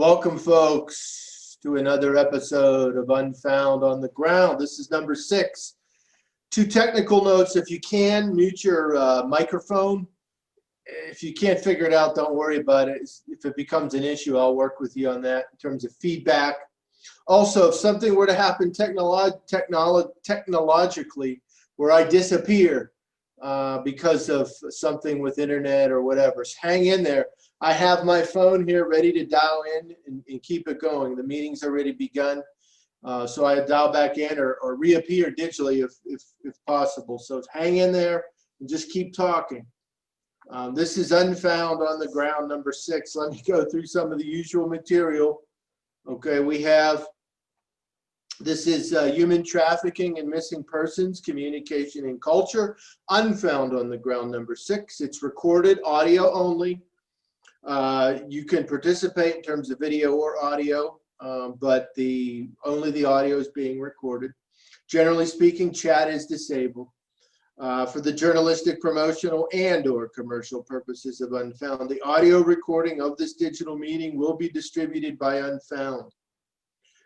Welcome, folks, to another episode of Unfound on the Ground. This is number 6. 2 technical notes. If you can, mute your microphone. If you can't figure it out, don't worry about it. If it becomes an issue, I'll work with you on that in terms of feedback. Also, if something were to happen technologically where I disappear because of something with internet or whatever, hang in there. I have my phone here ready to dial in and keep it going. The meeting's already begun, so I dial back in or reappear digitally if possible. So hang in there and just keep talking. This is Unfound on the Ground number 6. Let me go through some of the usual material. Okay, this is human trafficking and missing persons, communication and culture. Unfound on the Ground number 6. It's recorded, audio only. You can participate in terms of video or audio, but only the audio is being recorded. Generally speaking, chat is disabled for the journalistic, promotional, and/or commercial purposes of Unfound. The audio recording of this digital meeting will be distributed by Unfound.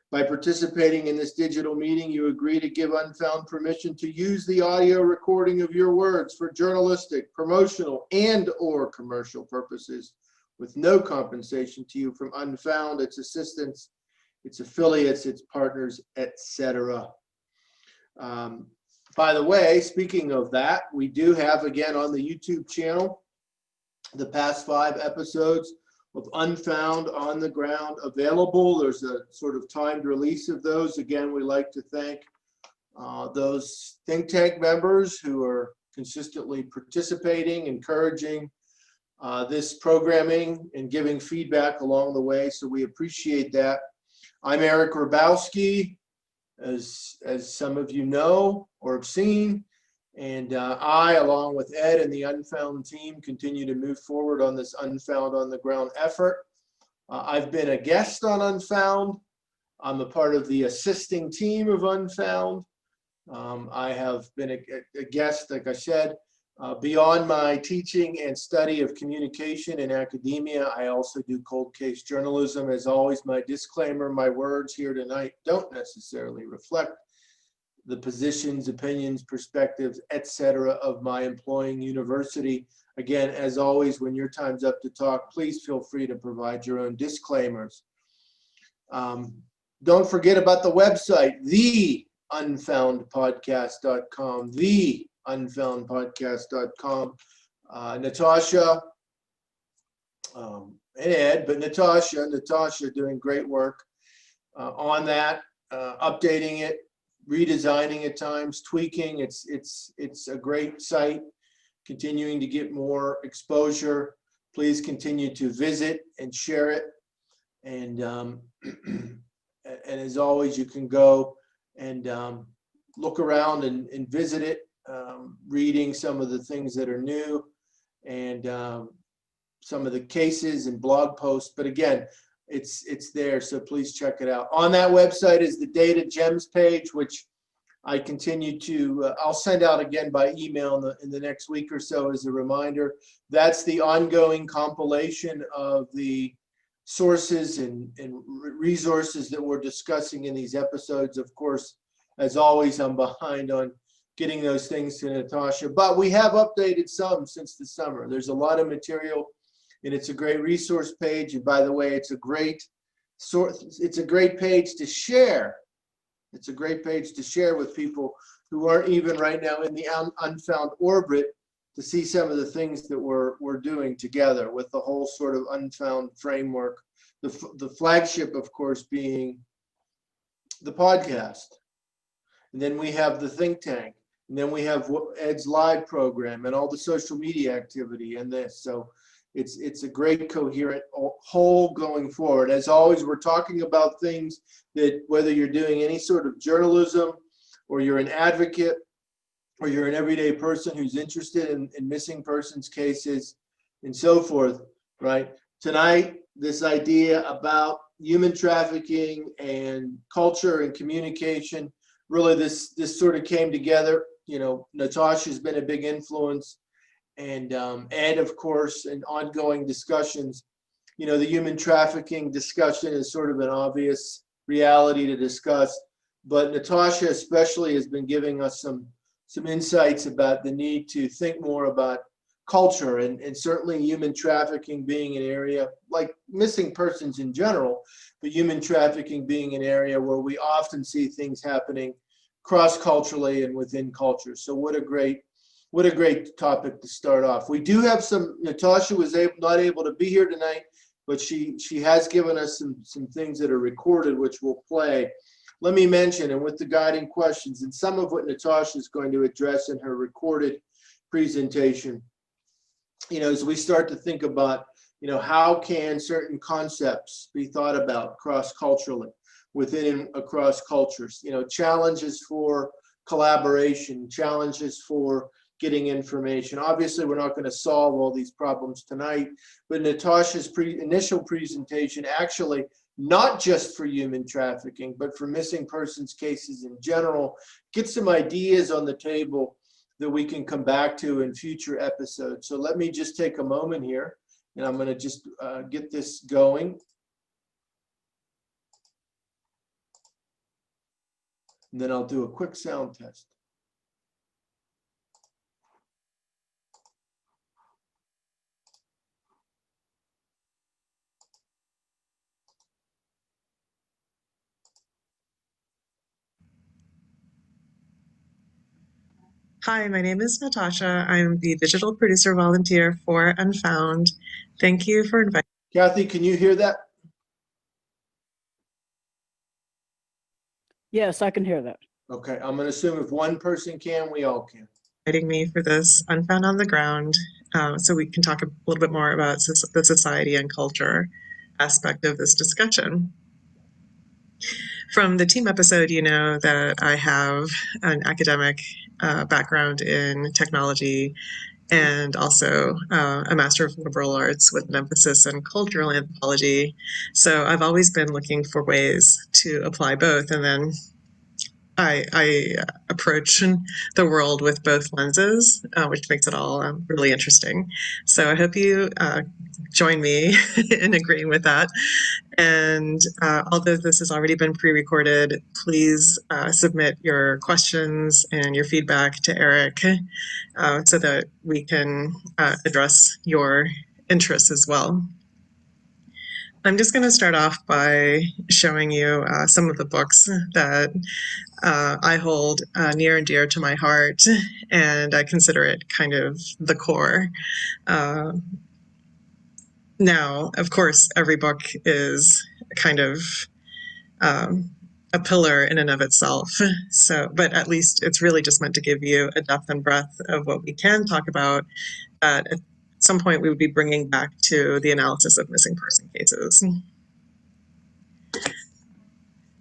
By participating in this digital meeting, you agree to give Unfound permission to use the audio recording of your words for journalistic, promotional, and/or commercial purposes, with no compensation to you from Unfound, its assistants, its affiliates, its partners, etc. By the way, speaking of that, we do have, again, on the YouTube channel, the past 5 episodes of Unfound on the Ground available. There's a sort of timed release of those. Again, we like to thank those think tank members who are consistently participating, encouraging this programming and giving feedback along the way, so we appreciate that. I'm Eric Grabowski, as some of you know or have seen, and I, along with Ed and the Unfound team, continue to move forward on this Unfound on the Ground effort. I've been a guest on Unfound. I'm a part of the assisting team of Unfound. I have been a guest, like I said. Beyond my teaching and study of communication in academia, I also do cold case journalism. As always, my disclaimer, my words here tonight don't necessarily reflect the positions, opinions, perspectives, etc. of my employing university. Again, as always, when your time's up to talk, please feel free to provide your own disclaimers. Don't forget about the website, theunfoundpodcast.com, unfoundpodcast.com. Natasha and Ed, but Natasha doing great work on that, updating it, redesigning at times, tweaking. It's a great site, continuing to get more exposure. Please continue to visit and share it. And as always, you can go and look around and visit it. Reading some of the things that are new and some of the cases and blog posts. But again, it's there, so please check it out. On that website is the Data Gems page, which I continue to, I'll send out again by email in the next week or so as a reminder. That's the ongoing compilation of the sources and resources that we're discussing in these episodes. Of course, as always, I'm behind on getting those things to Natasha, but we have updated some since the summer. There's a lot of material, and it's a great resource page. And by the way, it's a great page to share. It's a great page to share with people who aren't even right now in the Unfound orbit, to see some of the things that we're doing together with the whole sort of Unfound framework. The flagship, of course, being the podcast. And then we have the think tank. And then we have Ed's live program and all the social media activity and this. So it's a great coherent whole going forward. As always, we're talking about things that, whether you're doing any sort of journalism or you're an advocate or you're an everyday person who's interested in missing persons cases and so forth, right? Tonight, this idea about human trafficking and culture and communication, really this sort of came together. You know, Natasha's been a big influence, and Ed, of course, and ongoing discussions the human trafficking discussion is sort of an obvious reality to discuss, but Natasha especially has been giving us some insights about the need to think more about culture, and certainly human trafficking being an area, like missing persons in general, but human trafficking being an area where we often see things happening cross-culturally and within cultures. So what a great topic to start off. We do have Natasha was not able to be here tonight, but she has given us some things that are recorded, which we'll play. Let me mention, and with the guiding questions, and some of what Natasha is going to address in her recorded presentation, as we start to think about, how can certain concepts be thought about cross-culturally within and across cultures, challenges for collaboration, challenges for getting information. Obviously, we're not going to solve all these problems tonight, but Natasha's initial presentation, actually, not just for human trafficking, but for missing persons cases in general, get some ideas on the table that we can come back to in future episodes. So let me just take a moment here, and I'm going to just get this going. And then I'll do a quick sound test. Hi, my name is Natasha. I'm the digital producer volunteer for Unfound. Thank you for inviting. Kathy, can you hear that? Yes, I can hear that. Okay, I'm going to assume if one person can, we all can. Inviting me for this Unfound on the Ground, so we can talk a little bit more about the society and culture aspect of this discussion. From the team episode, you know that I have an academic background in technology and also a Master of Liberal Arts with an emphasis in cultural anthropology. So I've always been looking for ways to apply both, and then I approach the world with both lenses, which makes it all really interesting. So I hope you join me in agreeing with that. And although this has already been pre-recorded, please submit your questions and your feedback to Eric so that we can address your interests as well. I'm just going to start off by showing you some of the books that I hold near and dear to my heart, and I consider it kind of the core. Now, of course, every book is kind of a pillar in and of itself. So, but at least it's really just meant to give you a depth and breadth of what we can talk about. At some point, we would be bringing back to the analysis of missing person cases.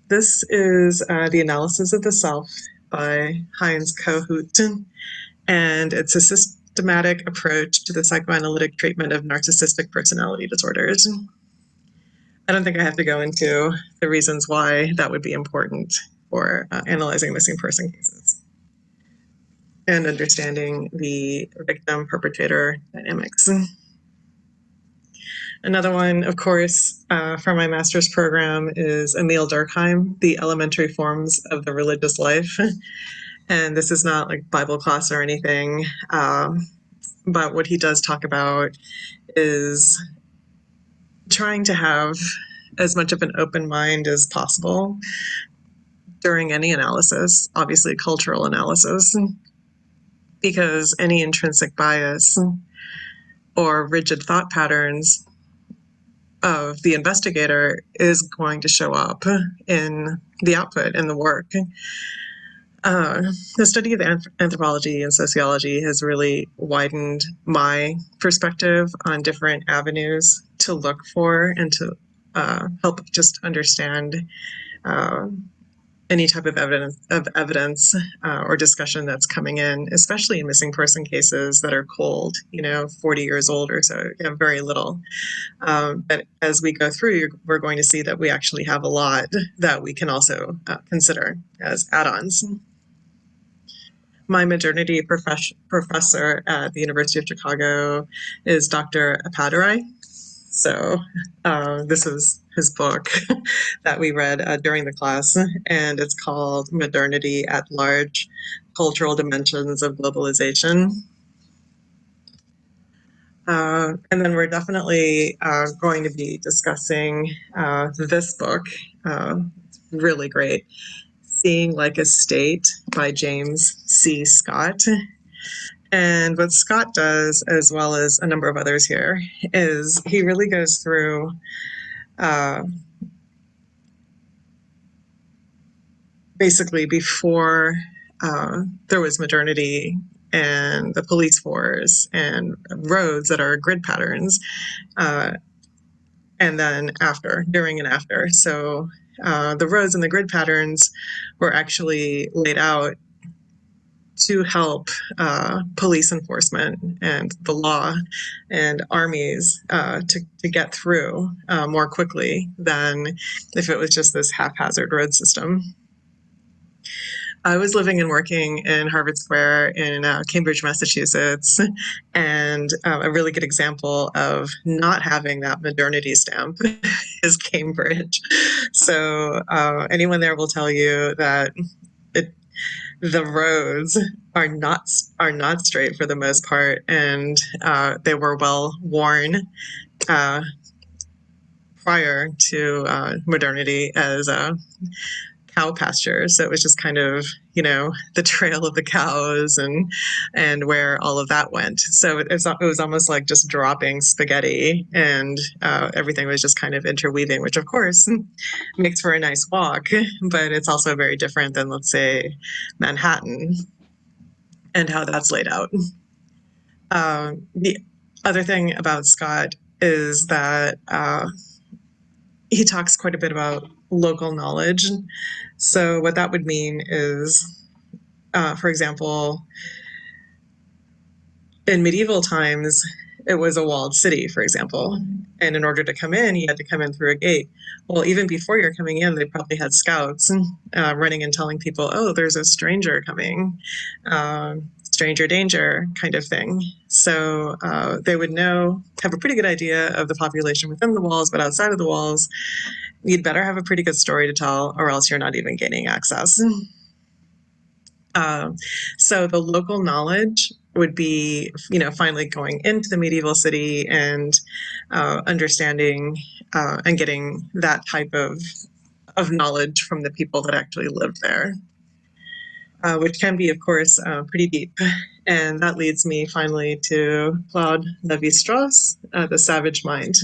This is The Analysis of the Self by Heinz Kohut, and it's a systematic approach to the psychoanalytic treatment of narcissistic personality disorders. I don't think I have to go into the reasons why that would be important for analyzing missing person cases and understanding the victim-perpetrator dynamics. Another one, of course, from my master's program is Emil Durkheim, The Elementary Forms of the Religious Life. And this is not like Bible class or anything, but what he does talk about is trying to have as much of an open mind as possible during any analysis, obviously cultural analysis, because any intrinsic bias or rigid thought patterns of the investigator is going to show up in the output, in the work. The study of anthropology and sociology has really widened my perspective on different avenues to look for and to help just understand any type of evidence or discussion that's coming in, especially in missing person cases that are cold, 40 years old or so, very little. But as we go through, we're going to see that we actually have a lot that we can also consider as add-ons. My modernity professor at the University of Chicago is Dr. Appadurai. So this is his book that we read during the class, and it's called Modernity at Large, Cultural Dimensions of Globalization. And then we're definitely going to be discussing this book. It's really great. Seeing Like a State by James C. Scott. And what Scott does, as well as a number of others here, is he really goes through basically before there was modernity and the police force and roads that are grid patterns, and then after, during and after. So the roads and the grid patterns were actually laid out to help police enforcement and the law and armies to get through more quickly than if it was just this haphazard road system. I was living and working in Harvard Square in Cambridge, Massachusetts, and a really good example of not having that modernity stamp is Cambridge. So anyone there will tell you that the roads are not straight for the most part, and they were well worn prior to modernity as cow pastures. So it was just kind of, the trail of the cows and where all of that went. So it was almost like just dropping spaghetti, and everything was just kind of interweaving, which of course makes for a nice walk, but it's also very different than, let's say, Manhattan and how that's laid out. The other thing about Scott is that he talks quite a bit about local knowledge. So what that would mean is, for example, in medieval times, it was a walled city, for example. And in order to come in, you had to come in through a gate. Well, even before you're coming in, they probably had scouts running and telling people, oh, there's a stranger coming, stranger danger kind of thing. So they would have a pretty good idea of the population within the walls, but outside of the walls, you'd better have a pretty good story to tell, or else you're not even gaining access. So the local knowledge would be, finally going into the medieval city and understanding and getting that type of knowledge from the people that actually lived there, which can be, of course, pretty deep. And that leads me finally to Claude Lévi-Strauss, The Savage Mind.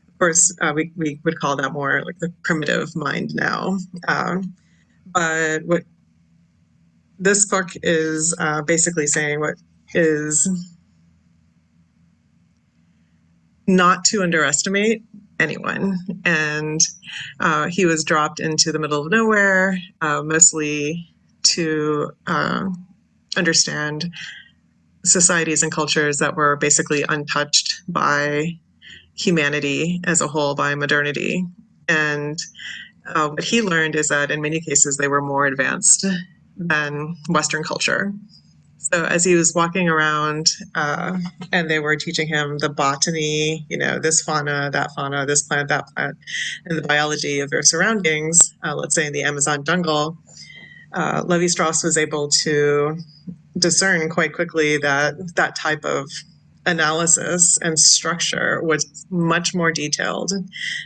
Of course, we would call that more like the primitive mind now. But what this book is basically saying what is not to underestimate anyone. And he was dropped into the middle of nowhere, mostly to understand societies and cultures that were basically untouched by humanity as a whole, by modernity. And what he learned is that in many cases they were more advanced than Western culture. So as he was walking around and they were teaching him the botany, this fauna, this plant, that plant, and the biology of their surroundings, let's say in the Amazon jungle, Lévi-Strauss was able to discern quite quickly that that type of analysis and structure was much more detailed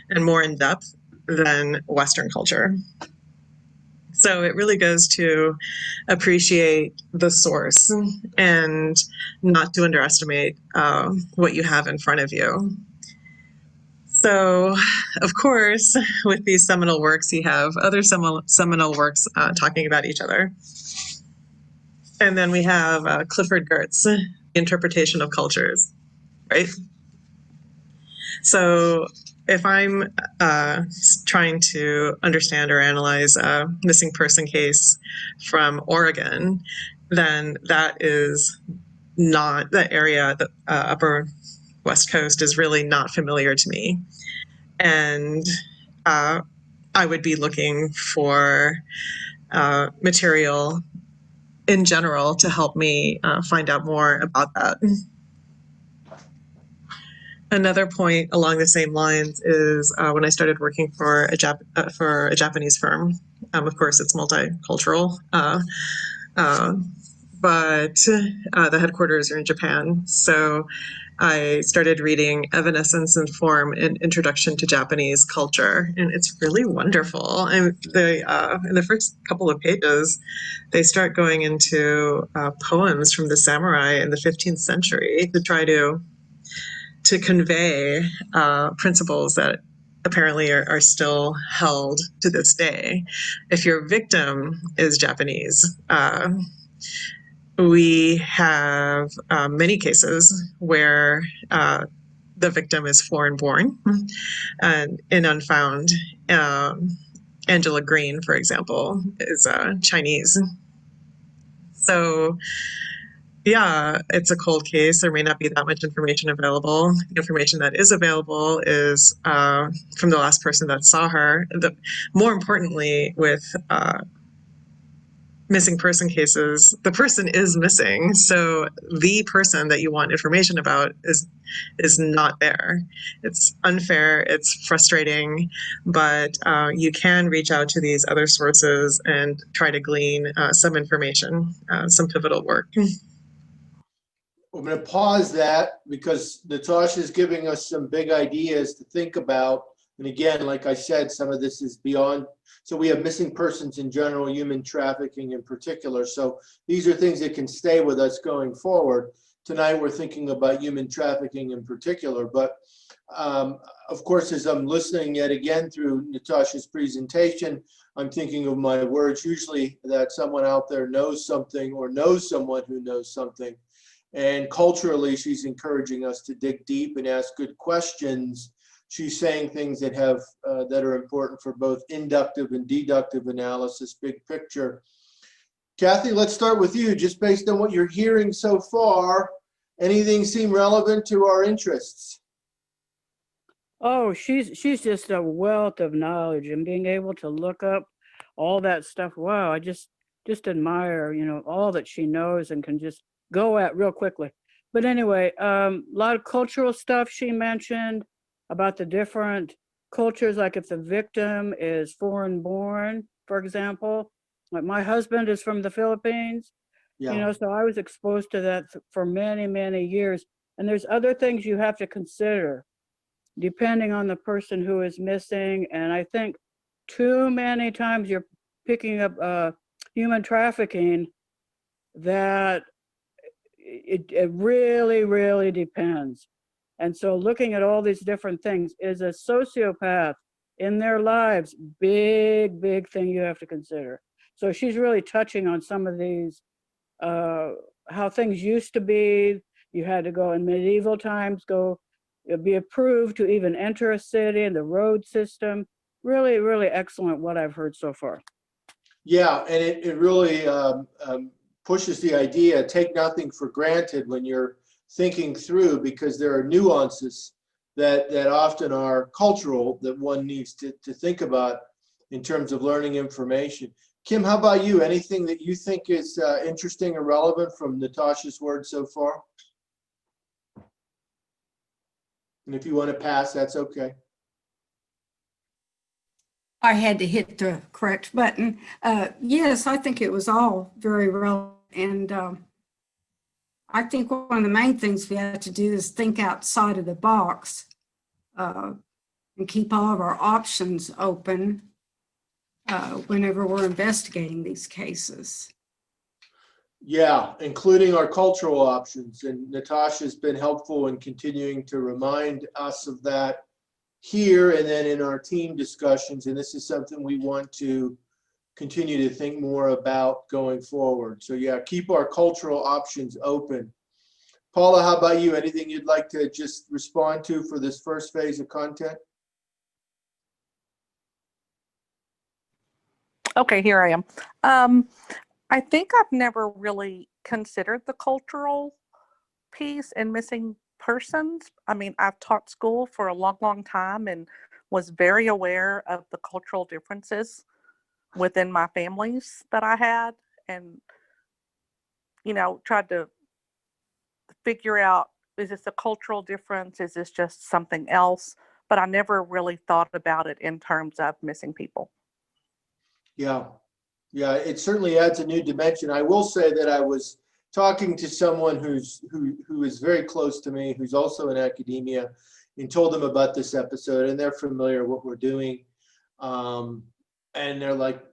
and more in depth than Western culture. So it really goes to appreciate the source and not to underestimate what you have in front of you. So, of course, with these seminal works, you have other seminal works talking about each other. And then we have Clifford Geertz, The Interpretation of Cultures, right? So if I'm trying to understand or analyze a missing person case from Oregon, then that is not the area, the upper West Coast is really not familiar to me. And I would be looking for material in general to help me find out more about that. Another point along the same lines is when I started working for a Japanese firm. Of course, it's multicultural, uh, but the headquarters are in Japan. So I started reading Evanescence and Form: An Introduction to Japanese Culture, and it's really wonderful. And in the first couple of pages, they start going into poems from the samurai in the 15th century to try to convey principles that apparently are still held to this day. If your victim is Japanese, we have many cases where the victim is foreign born. And in Unfound, Angela Green, for example, is Chinese. So yeah, it's a cold case. There may not be that much information available. The information that is available is from the last person that saw her. More importantly, with missing person cases, the person is missing. So the person that you want information about is not there. It's unfair, it's frustrating, but you can reach out to these other sources and try to glean some information, some pivotal work. I'm going to pause that because Natasha is giving us some big ideas to think about. And again, like I said, some of this is beyond. So we have missing persons in general, human trafficking in particular. So these are things that can stay with us going forward. Tonight, we're thinking about human trafficking in particular. But of course, as I'm listening yet again through Natasha's presentation, I'm thinking of my words, usually that someone out there knows something or knows someone who knows something. And culturally, she's encouraging us to dig deep and ask good questions. She's saying things that have that are important for both inductive and deductive analysis, big picture. Kathy, let's start with you. Just based on what you're hearing so far, anything seem relevant to our interests? Oh, she's just a wealth of knowledge, and being able to look up all that stuff. Wow, I just admire, all that she knows and can just go at real quickly. But anyway, a lot of cultural stuff she mentioned about the different cultures, like if the victim is foreign born, for example. Like my husband is from the Philippines, Yeah. so I was exposed to that for many, many years. And there's other things you have to consider depending on the person who is missing. And I think too many times you're picking up human trafficking that it really, really depends. And so looking at all these different things, is a sociopath in their lives, big, big thing you have to consider. So she's really touching on some of these, how things used to be. You had to go in medieval times, be approved to even enter a city, and the road system. Really, really excellent what I've heard so far. Yeah, and it really pushes the idea, take nothing for granted when you're thinking through, because there are nuances that often are cultural that one needs to think about in terms of learning information. Kim, how about you? Anything that you think is interesting or relevant from Natasha's words so far? And if you want to pass, that's okay. I had to hit the correct button. Yes, I think it was all very relevant. And I think one of the main things we have to do is think outside of the box and keep all of our options open whenever we're investigating these cases. Yeah, including our cultural options. And Natasha's been helpful in continuing to remind us of that here and then in our team discussions. And this is something we want to continue to think more about going forward. So yeah, keep our cultural options open. Paula, how about you? Anything you'd like to just respond to for this first phase of content? Okay, here I am. I think I've never really considered the cultural piece in missing persons. I mean, I've taught school for a long, long time and was very aware of the cultural differences within my families that I had, and, tried to figure out is this a cultural difference? Is this just something else? But I never really thought about it in terms of missing people. Yeah, yeah, it certainly adds a new dimension. I will say that I was talking to someone who is very close to me, who's also in academia, and told them about this episode, and they're familiar with what we're doing. And they're like,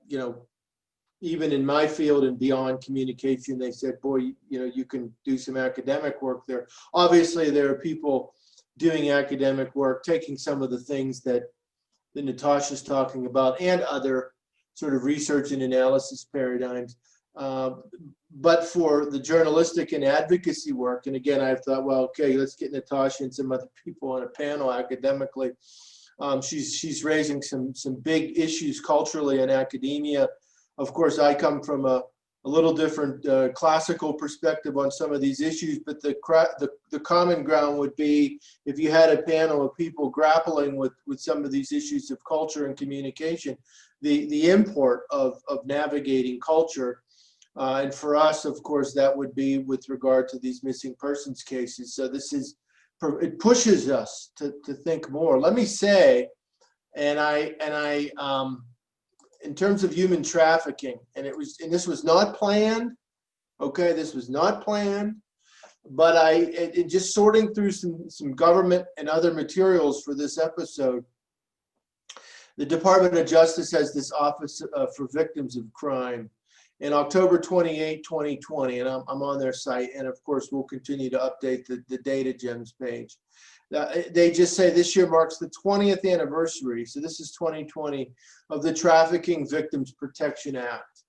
even in my field and beyond communication, they said, boy, you can do some academic work there. Obviously, there are people doing academic work, taking some of the things that Natasha's talking about and other sort of research and analysis paradigms. But for the journalistic and advocacy work, and again, I thought, well, okay, let's get Natasha and some other people on a panel academically. She's raising some big issues culturally in academia. Of course, I come from a little different classical perspective on some of these issues, but the common ground would be if you had a panel of people grappling with some of these issues of culture and communication, the import of navigating culture. And for us, of course, that would be with regard to these missing persons cases. So it pushes us to think more. Let me say, and I in terms of human trafficking, and this was not planned. Okay, this was not planned, but in just sorting through some government and other materials for this episode, the Department of Justice has this Office for Victims of Crime. In October 28, 2020, and I'm on their site, and of course we'll continue to update the Data Gems page. They just say this year marks the 20th anniversary, so this is 2020, of the Trafficking Victims Protection Act.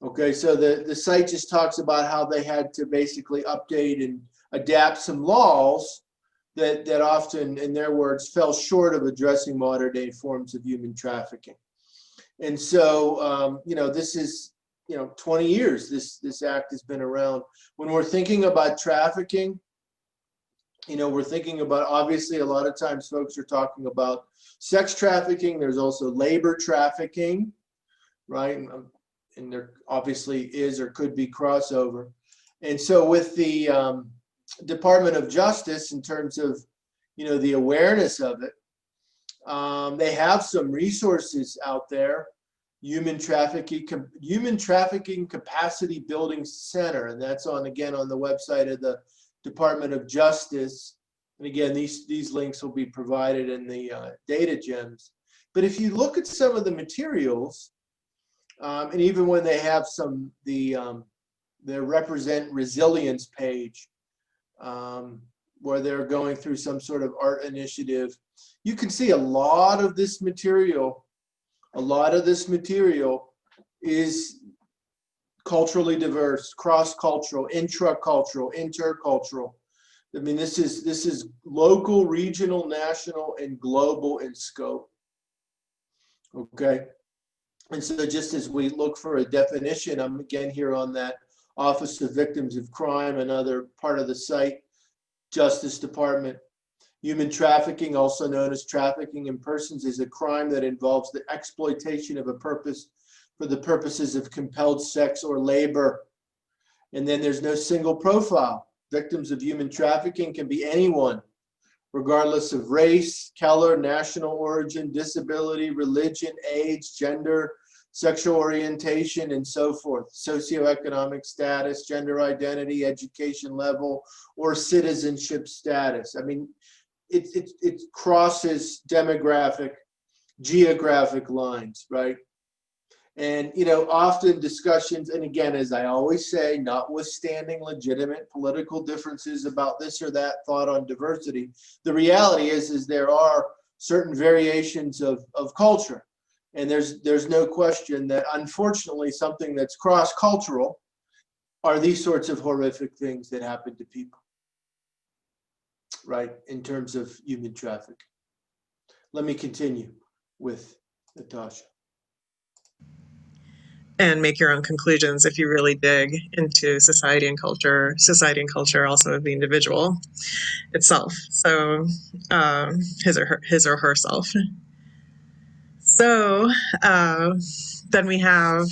Okay, so the site just talks about how they had to basically update and adapt some laws that often, in their words, fell short of addressing modern day forms of human trafficking. And so, this is, 20 years this act has been around. When we're thinking about trafficking, we're thinking about, obviously, a lot of times folks are talking about sex trafficking. There's also labor trafficking, right? And there obviously is or could be crossover. And so with the Department of Justice, in terms of, the awareness of it, they have some resources out there. Human Trafficking Capacity Building Center, and that's on the website of the Department of Justice. And again, these links will be provided in the Data Gems. But if you look at some of the materials, and even when they have their Represent Resilience page, where they're going through some sort of art initiative, you can see a lot of this material is culturally diverse, cross-cultural, intra-cultural, intercultural. I mean, this is local, regional, national, and global in scope. Okay. And so just as we look for a definition, I'm again here on that Office of Victims of Crime, another part of the site, Justice Department. Human trafficking, also known as trafficking in persons, is a crime that involves the exploitation of a purpose for the purposes of compelled sex or labor. And then there's no single profile. Victims of human trafficking can be anyone, regardless of race, color, national origin, disability, religion, age, gender, sexual orientation, and so forth, socioeconomic status, gender identity, education level, or citizenship status. I mean, it crosses demographic, geographic lines, right? And, often discussions, and again, as I always say, notwithstanding legitimate political differences about this or that thought on diversity, the reality is there are certain variations of culture. And there's no question that, unfortunately, something that's cross-cultural are these sorts of horrific things that happen to people, right, in terms of human trafficking. Let me continue with Natasha. And make your own conclusions if you really dig into society and culture also of the individual itself. So his or herself. So then we have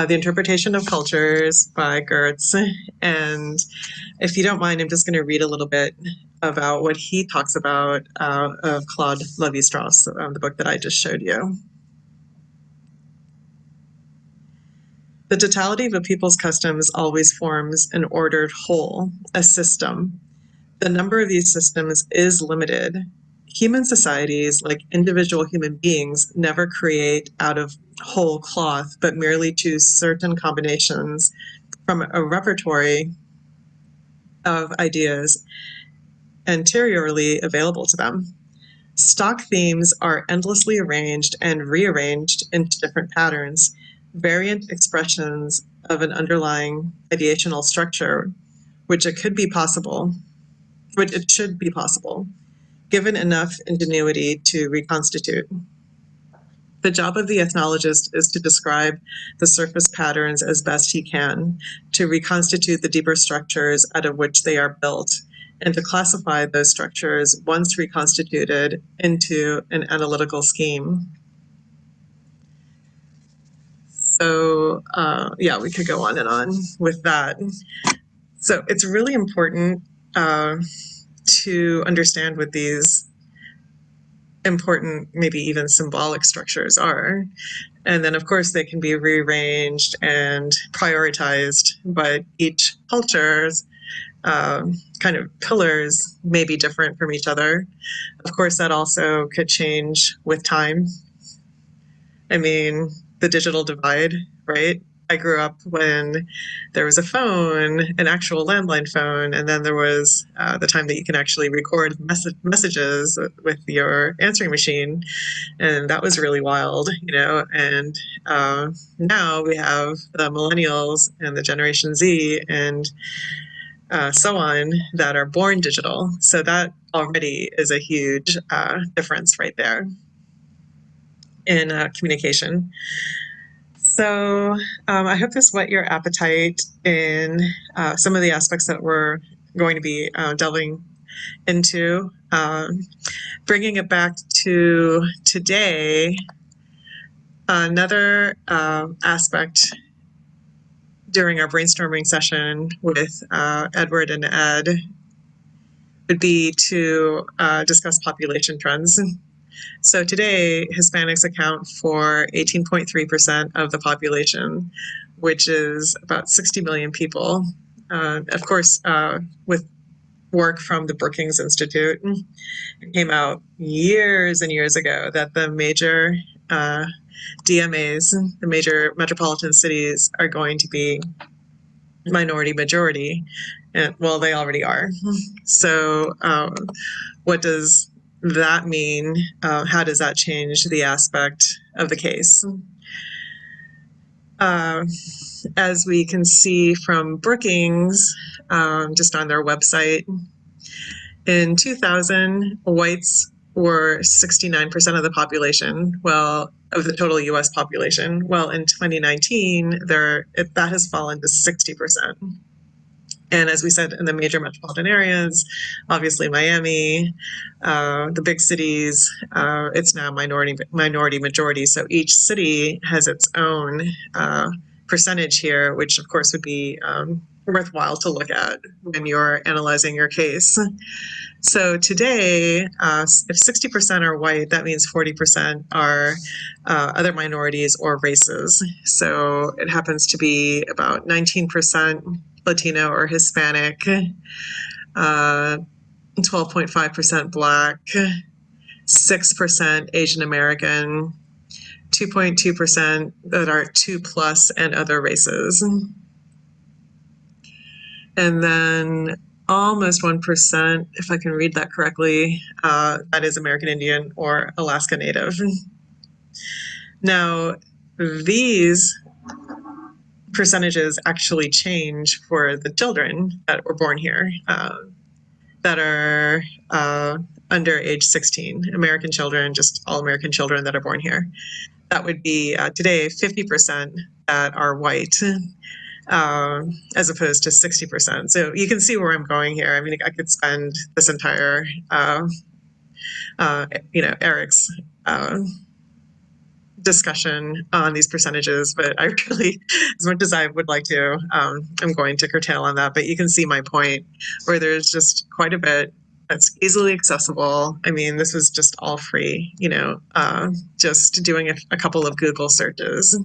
The Interpretation of Cultures by Gertz. And if you don't mind, I'm just going to read a little bit about what he talks about of Claude Lévi-Strauss, the book that I just showed you. The totality of a people's customs always forms an ordered whole, a system. The number of these systems is limited. Human societies, like individual human beings, never create out of whole cloth, but merely choose certain combinations from a repertory of ideas anteriorly available to them. Stock themes are endlessly arranged and rearranged into different patterns, variant expressions of an underlying ideational structure, which it should be possible, given enough ingenuity to reconstitute. The job of the ethnologist is to describe the surface patterns as best he can, to reconstitute the deeper structures out of which they are built, and to classify those structures, once reconstituted, into an analytical scheme. So, yeah, we could go on and on with that. So it's really important to understand what these important, maybe even symbolic structures are. And then, of course, they can be rearranged and prioritized, but each culture's kind of pillars may be different from each other. Of course, that also could change with time. I mean, the digital divide, right? I grew up when there was a phone, an actual landline phone, and then there was the time that you can actually record messages with your answering machine, and that was really wild, you know. And now we have the millennials and the Generation Z and so on that are born digital. So that already is a huge difference right there in communication. So I hope this whet your appetite in some of the aspects that we're going to be delving into. Bringing it back to today, another aspect during our brainstorming session with Edward and Ed would be to discuss population trends. So today, Hispanics account for 18.3% of the population, which is about 60 million people. Of course, with work from the Brookings Institute, it came out years and years ago that the major DMAs, the major metropolitan cities, are going to be minority majority. And, well, they already are. So what does that mean? How does that change the aspect of the case? As we can see from Brookings, just on their website, in 2000, whites were 69% of the population, well, of the total US population. Well, in 2019, that has fallen to 60%. And as we said, in the major metropolitan areas, obviously Miami, the big cities, it's now minority majority. So each city has its own percentage here, which of course would be worthwhile to look at when you're analyzing your case. So today, if 60% are white, that means 40% are other minorities or races. So it happens to be about 19% Latino or Hispanic, 12.5% Black, 6% Asian American, 2.2% that are 2+ and other races. And then almost 1%, if I can read that correctly, that is American Indian or Alaska Native. Now, these percentages actually change for the children that were born here, that are under age 16, American children, just all American children that are born here. That would be today 50% that are white, as opposed to 60%. So you can see where I'm going here. I mean, I could spend this entire, Eric's discussion on these percentages, but I really, as much as I would like to, I'm going to curtail on that. But you can see my point, where there's just quite a bit that's easily accessible. I mean, this was just all free, just doing a couple of Google searches.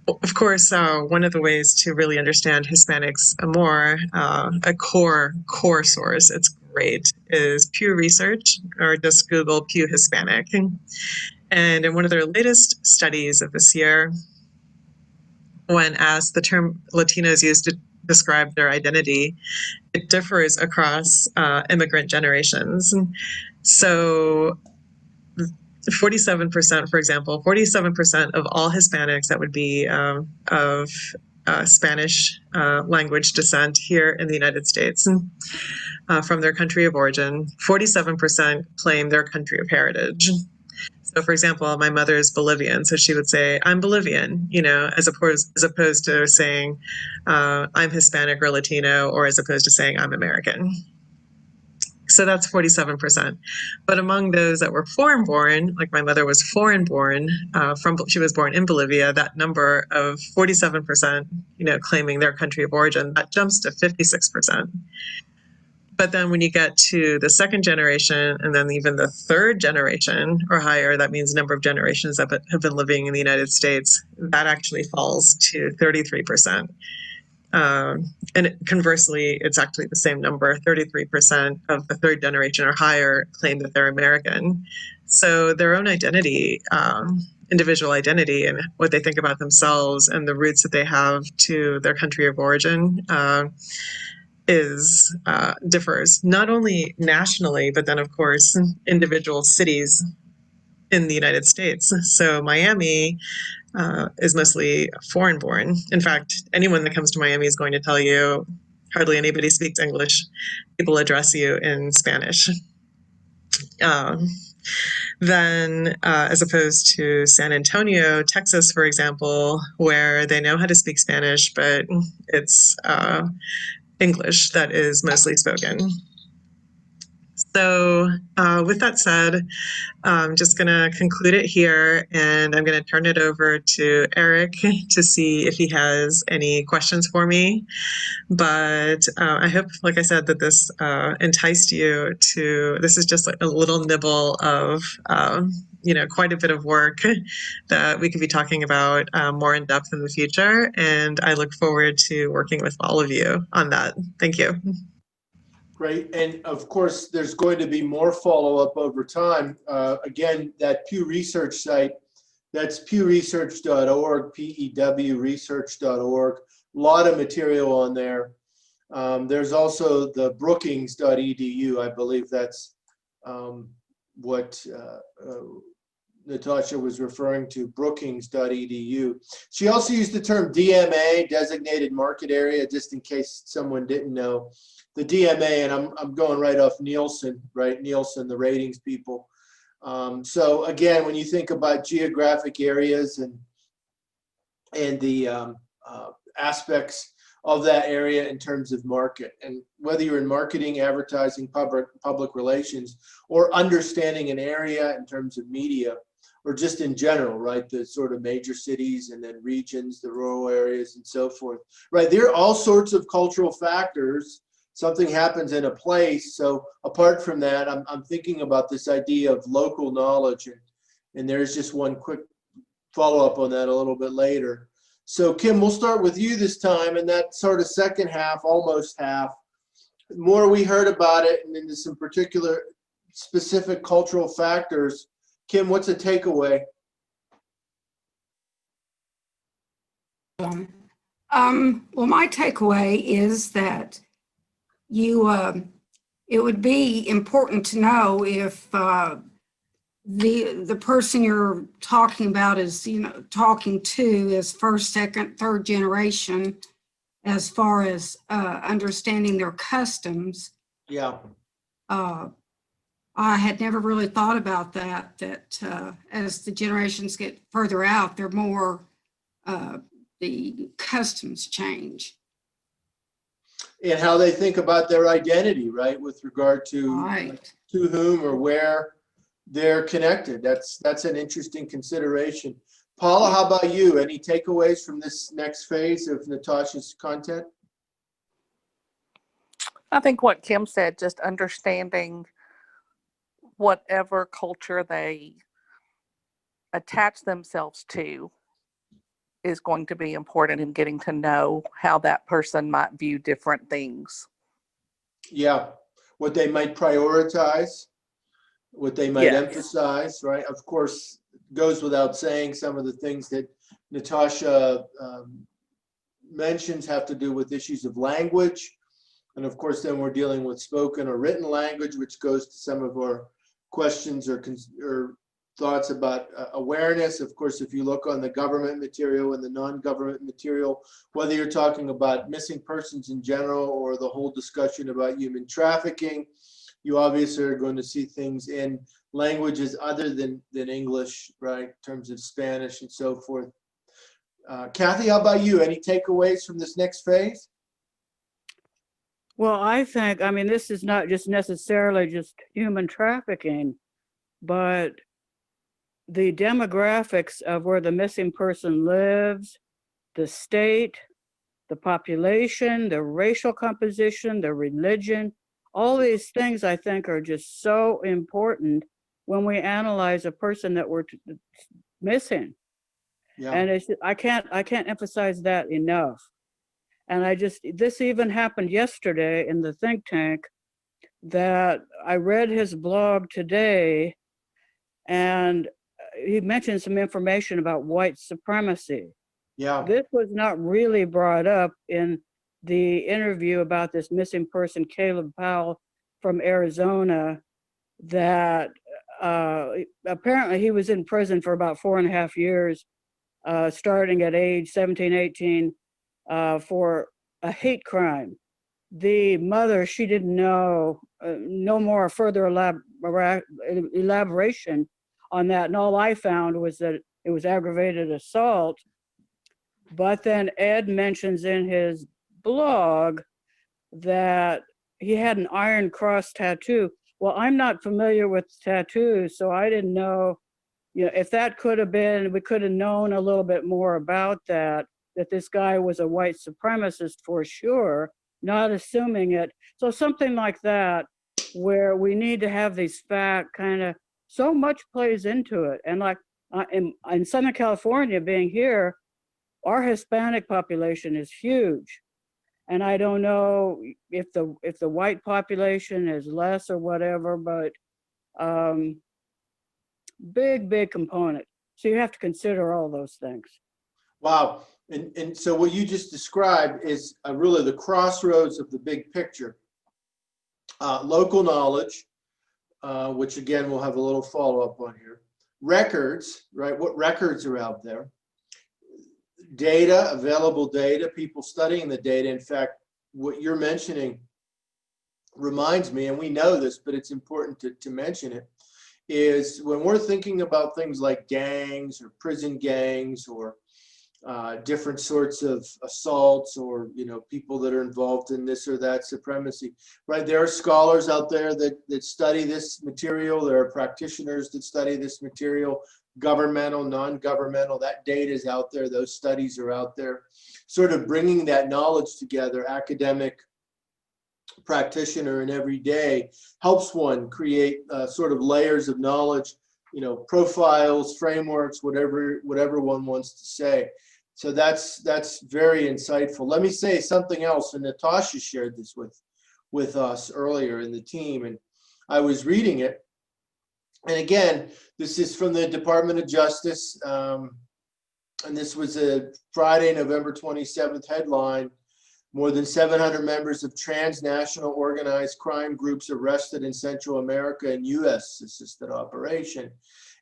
Of course, one of the ways to really understand Hispanics more, a core source, it's great, is Pew Research, or just Google Pew Hispanic. And in one of their latest studies of this year, when asked the term Latinos used to describe their identity, it differs across immigrant generations. So 47%, for example, 47% of all Hispanics that would be of Spanish language descent here in the United States from their country of origin, 47% claim their country of heritage. So, for example, my mother is Bolivian, so she would say, "I'm Bolivian," as opposed to saying, "I'm Hispanic or Latino," or as opposed to saying, "I'm American." So that's 47%. But among those that were foreign born, like my mother was foreign born, she was born in Bolivia, that number of 47%, claiming their country of origin, that jumps to 56%. But then when you get to the second generation and then even the third generation or higher, that means number of generations that have been living in the United States, that actually falls to 33%. And conversely, it's actually the same number. 33% of the third generation or higher claim that they're American. So their own identity, individual identity, and what they think about themselves and the roots that they have to their country of origin differs not only nationally, but then, of course, individual cities in the United States. So Miami is mostly foreign born. In fact, anyone that comes to Miami is going to tell you hardly anybody speaks English. People address you in Spanish. Then, as opposed to San Antonio, Texas, for example, where they know how to speak Spanish, but it's English that is mostly spoken. So with that said, I'm just going to conclude it here, and I'm going to turn it over to Eric to see if he has any questions for me. But I hope, like I said, that this enticed you to, this is just like a little nibble of, quite a bit of work that we could be talking about more in depth in the future. And I look forward to working with all of you on that. Thank you. Great. And of course, there's going to be more follow-up over time. Again, that Pew Research site, that's pewresearch.org, P-E-W research.org. A lot of material on there. There's also the brookings.edu. I believe that's what Natasha was referring to, brookings.edu. She also used the term DMA, designated market area, just in case someone didn't know. The DMA, and I'm going right off Nielsen, right? Nielsen, the ratings people. So again, when you think about geographic areas and the aspects of that area in terms of market, and whether you're in marketing, advertising, public relations, or understanding an area in terms of media, or just in general, right? The sort of major cities and then regions, the rural areas and so forth, right? There are all sorts of cultural factors. Something happens in a place. So apart from that, I'm thinking about this idea of local knowledge, and there's just one quick follow-up on that a little bit later. So Kim, we'll start with you this time, and that sort of second half, almost half. The more we heard about it and into some particular specific cultural factors, Kim, what's a takeaway? Well, my takeaway is that it would be important to know if the person you're talking about is, talking to is first, second, third generation, as far as understanding their customs. Yeah. I had never really thought about that as the generations get further out, they're more, the customs change. And how they think about their identity, right? With regard to Right. to whom or where they're connected. That's an interesting consideration. Paula, how about you? Any takeaways from this next phase of Natasha's content? I think what Kim said, just understanding whatever culture they attach themselves to is going to be important in getting to know how that person might view different things. Yeah, what they might prioritize, what they might emphasize, right? Of course, goes without saying, some of the things that Natasha mentions have to do with issues of language. And of course, then we're dealing with spoken or written language, which goes to some of our questions or thoughts about awareness. Of course, if you look on the government material and the non-government material, whether you're talking about missing persons in general or the whole discussion about human trafficking, you obviously are going to see things in languages other than English, right, in terms of Spanish and so forth. Kathy, how about you? Any takeaways from this next phase? Well, I think, I mean, this is not just necessarily just human trafficking, but the demographics of where the missing person lives, the state, the population, the racial composition, the religion, all these things I think are just so important when we analyze a person that we're missing. Yeah. And it's, I can't emphasize that enough. And this even happened yesterday in the think tank, that I read his blog today, and he mentioned some information about white supremacy. Yeah. This was not really brought up in the interview about this missing person, Caleb Powell from Arizona, that apparently he was in prison for about 4.5 years, starting at age 17, 18, for a hate crime. The mother, she didn't know, no more further elaboration on that. And all I found was that it was aggravated assault. But then Ed mentions in his blog that he had an Iron Cross tattoo. Well, I'm not familiar with tattoos, so I didn't know, if that could have been, we could have known a little bit more about that this guy was a white supremacist for sure, not assuming it. So something like that, where we need to have these facts, kind of, so much plays into it. And like in Southern California, being here, our Hispanic population is huge. And I don't know if the white population is less or whatever, but big component. So you have to consider all those things. Wow. And so what you just described is really the crossroads of the big picture. Local knowledge, which again, we'll have a little follow-up on here. Records, right? What records are out there? Data, available data, people studying the data. In fact, what you're mentioning reminds me, and we know this, but it's important to mention it, is when we're thinking about things like gangs or prison gangs or different sorts of assaults, or people that are involved in this or that supremacy, right? There are scholars out there that study this material. There are practitioners that study this material, governmental, non-governmental. That data is out there. Those studies are out there. Sort of bringing that knowledge together, academic, practitioner, and every day helps one create sort of layers of knowledge, profiles, frameworks, whatever one wants to say. So that's very insightful. Let me say something else, and Natasha shared this with us earlier in the team, and I was reading it. And again, this is from the Department of Justice, and this was a Friday, November 27th headline: more than 700 members of transnational organized crime groups arrested in Central America in U.S. assisted operation.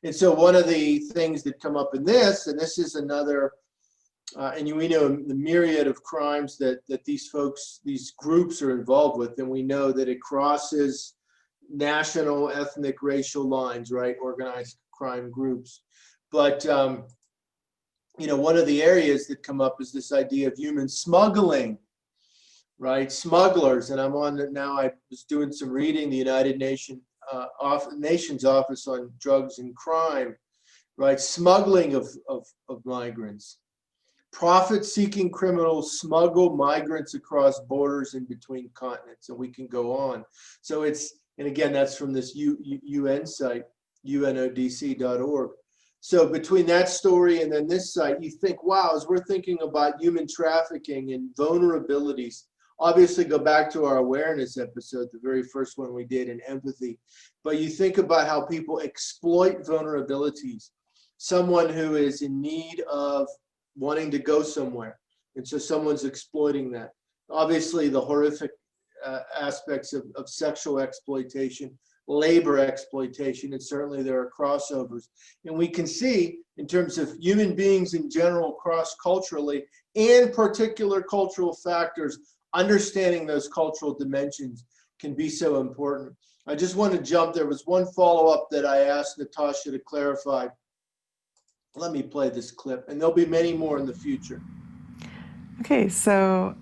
And so one of the things that come up in this, and this is another, and we know the myriad of crimes that these groups are involved with, and we know that it crosses national, ethnic, racial lines, right? Organized crime groups. But, one of the areas that come up is this idea of human smuggling, right? Smugglers. And I'm on it now. I was doing some reading. The United Nations Nation's Office on Drugs and Crime, right? Smuggling of migrants. Profit-seeking criminals smuggle migrants across borders and between continents, and we can go on. So it's, and again, that's from this UN site, unodc.org. So between that story and then this site, you think, wow, as we're thinking about human trafficking and vulnerabilities, obviously go back to our awareness episode, the very first one we did, in empathy. But you think about how people exploit vulnerabilities. Someone who is in need of wanting to go somewhere, and so someone's exploiting that. Obviously, the horrific aspects of sexual exploitation, labor exploitation, and certainly there are crossovers. And we can see, in terms of human beings in general, cross-culturally, and particular cultural factors, understanding those cultural dimensions can be so important. I just want to jump, there was one follow-up that I asked Natasha to clarify. Let me play this clip, and there'll be many more in the future. Okay, so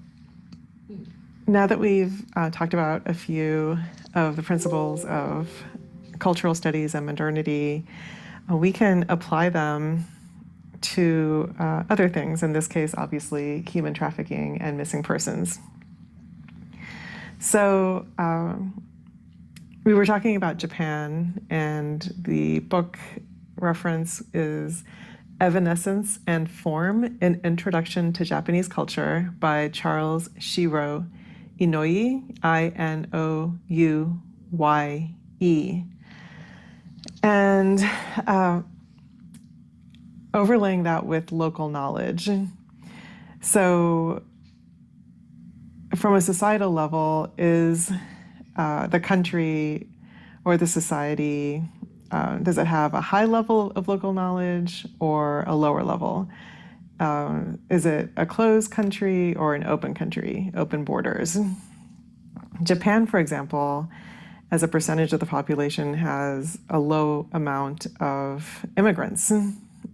now that we've talked about a few of the principles of cultural studies and modernity, we can apply them to other things, in this case, obviously, human trafficking and missing persons. So we were talking about Japan, and the book reference is Evanescence and Form, An Introduction to Japanese Culture by Charles Shiro Inouye, Inouye. And overlaying that with local knowledge. So from a societal level, is the country or the society, does it have a high level of local knowledge or a lower level? Is it a closed country or an open country, open borders? Japan, for example, as a percentage of the population, has a low amount of immigrants.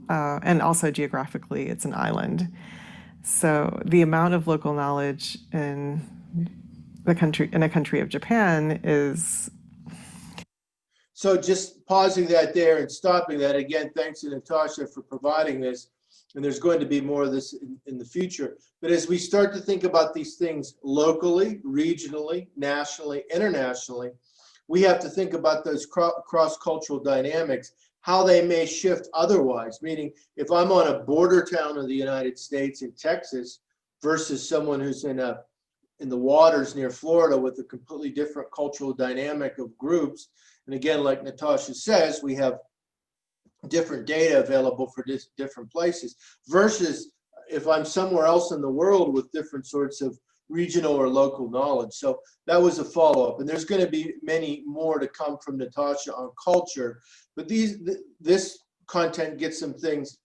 And also geographically, it's an island. So the amount of local knowledge in a country of Japan is. So just pausing that there and stopping that, again, thanks to Natasha for providing this. And there's going to be more of this in the future. But as we start to think about these things locally, regionally, nationally, internationally, we have to think about those cross-cultural dynamics, how they may shift otherwise. Meaning, if I'm on a border town of the United States in Texas versus someone who's in the waters near Florida with a completely different cultural dynamic of groups. And again, like Natasha says, we have different data available for different places versus if I'm somewhere else in the world with different sorts of regional or local knowledge. So that was a follow-up, and there's going to be many more to come from Natasha on culture, but this content gets some things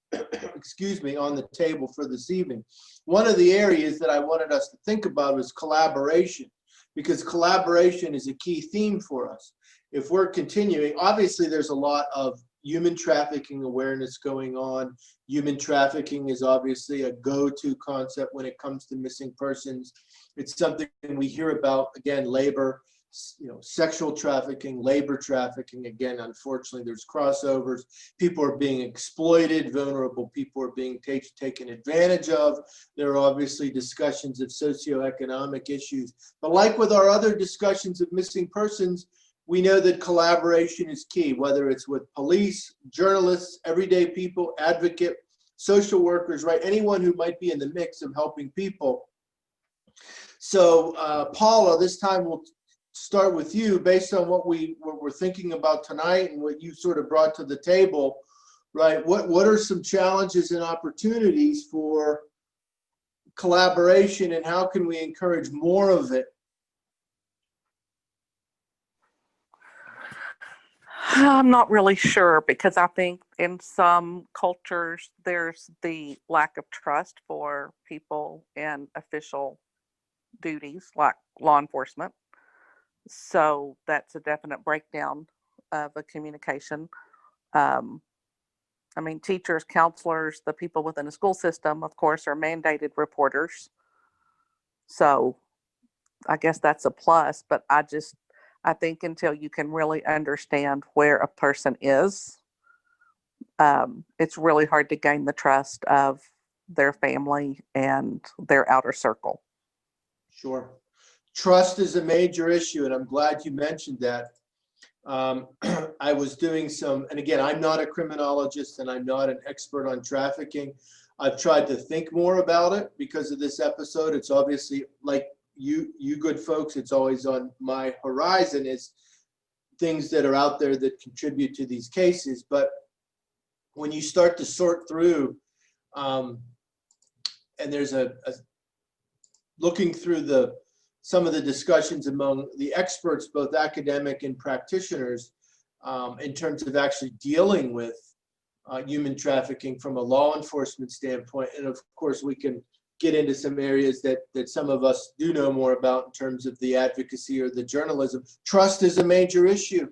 excuse me, on the table for this evening. One of the areas that I wanted us to think about was collaboration, because collaboration is a key theme for us. If we're continuing, obviously there's a lot of human trafficking awareness going on. Human trafficking is obviously a go-to concept when it comes to missing persons. It's something we hear about, again, labor, sexual trafficking, labor trafficking. Again, unfortunately, there's crossovers. People are being exploited, vulnerable people are being taken advantage of. There are obviously discussions of socioeconomic issues. But like with our other discussions of missing persons, we know that collaboration is key, whether it's with police, journalists, everyday people, advocate, social workers, right? Anyone who might be in the mix of helping people. So Paula, this time we'll start with you based on what we're thinking about tonight and what you sort of brought to the table, right? What are some challenges and opportunities for collaboration, and how can we encourage more of it? I'm not really sure, because I think in some cultures there's the lack of trust for people in official duties like law enforcement. So that's a definite breakdown of a communication. I mean, teachers, counselors, the people within the school system, of course, are mandated reporters. So I guess that's a plus, but I I think until you can really understand where a person is, it's really hard to gain the trust of their family and their outer circle. Sure. Trust is a major issue, and I'm glad you mentioned that. I was doing some, and again, I'm not a criminologist and I'm not an expert on trafficking. I've tried to think more about it because of this episode. It's obviously, like you good folks, it's always on my horizon, is things that are out there that contribute to these cases. But when you start to sort through, and there's looking through some of the discussions among the experts, both academic and practitioners, in terms of actually dealing with human trafficking from a law enforcement standpoint. And of course, we can get into some areas that some of us do know more about in terms of the advocacy or the journalism. Trust is a major issue.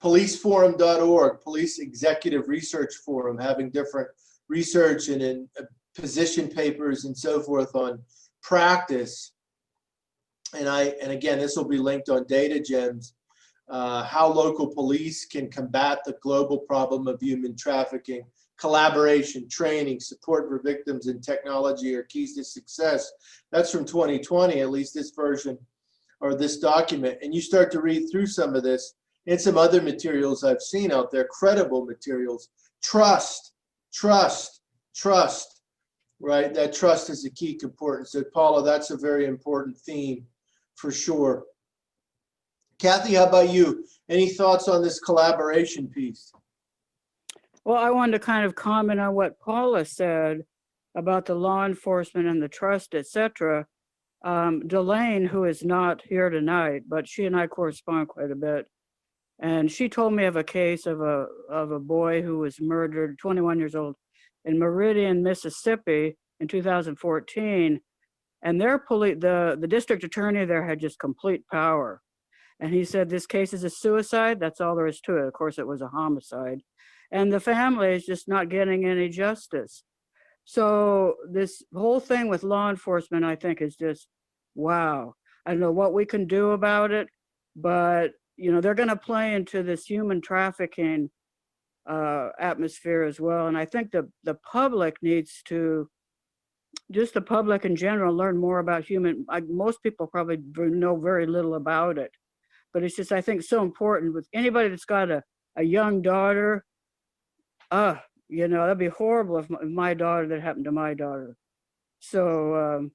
Policeforum.org, Police Executive Research Forum, having different research and position papers and so forth on practice. And again, this will be linked on Data Gems, how local police can combat the global problem of human trafficking. Collaboration, training, support for victims, and technology are keys to success. That's from 2020, at least this version or this document. And you start to read through some of this and some other materials I've seen out there, credible materials. Trust, right? That trust is a key component. So Paula, that's a very important theme for sure. Kathy, how about you? Any thoughts on this collaboration piece? Well, I wanted to kind of comment on what Paula said about the law enforcement and the trust, etc. Delane, who is not here tonight, but she and I correspond quite a bit, and she told me of a case of a boy who was murdered, 21 years old, in Meridian, Mississippi in 2014, and the district attorney there had just complete power. And he said, this case is a suicide. That's all there is to it. Of course, it was a homicide. And the family is just not getting any justice. So this whole thing with law enforcement, I think, is just, wow. I don't know what we can do about it, but they're going to play into this human trafficking atmosphere as well. And I think the public needs to, just the public in general, learn more about most people probably know very little about it. But it's just, I think, so important with anybody that's got a young daughter. That'd be horrible if my daughter, that happened to my daughter. So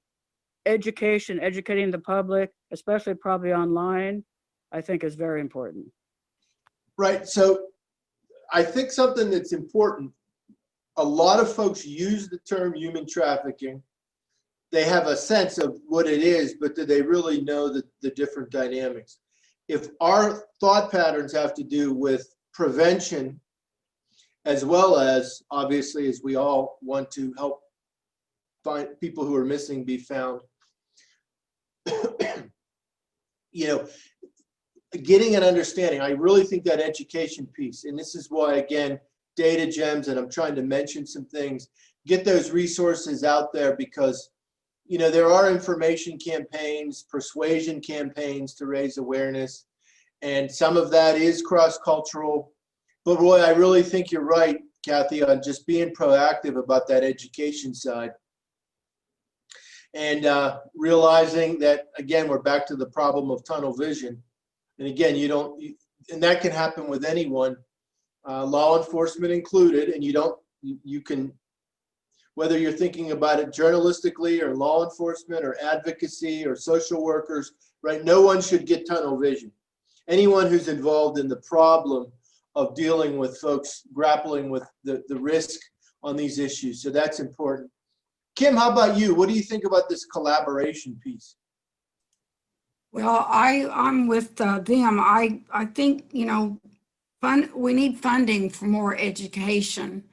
educating the public, especially probably online, I think is very important. Right. So I think something that's important, a lot of folks use the term human trafficking. They have a sense of what it is, but do they really know the different dynamics? If our thought patterns have to do with prevention, as well as, obviously, as we all want to help find people who are missing be found, getting an understanding, I really think that education piece, and this is why, again, Data Gems, and I'm trying to mention some things, get those resources out there, because there are information campaigns, persuasion campaigns to raise awareness, and some of that is cross-cultural. But Roy, I really think you're right, Kathy, on just being proactive about that education side. And realizing that, again, we're back to the problem of tunnel vision. And again, and that can happen with anyone, law enforcement included, and you can, whether you're thinking about it journalistically or law enforcement or advocacy or social workers, right? No one should get tunnel vision. Anyone who's involved in the problem of dealing with folks grappling with the risk on these issues. So that's important. Kim, how about you? What do you think about this collaboration piece? Well, I'm with them. I think, we need funding for more education.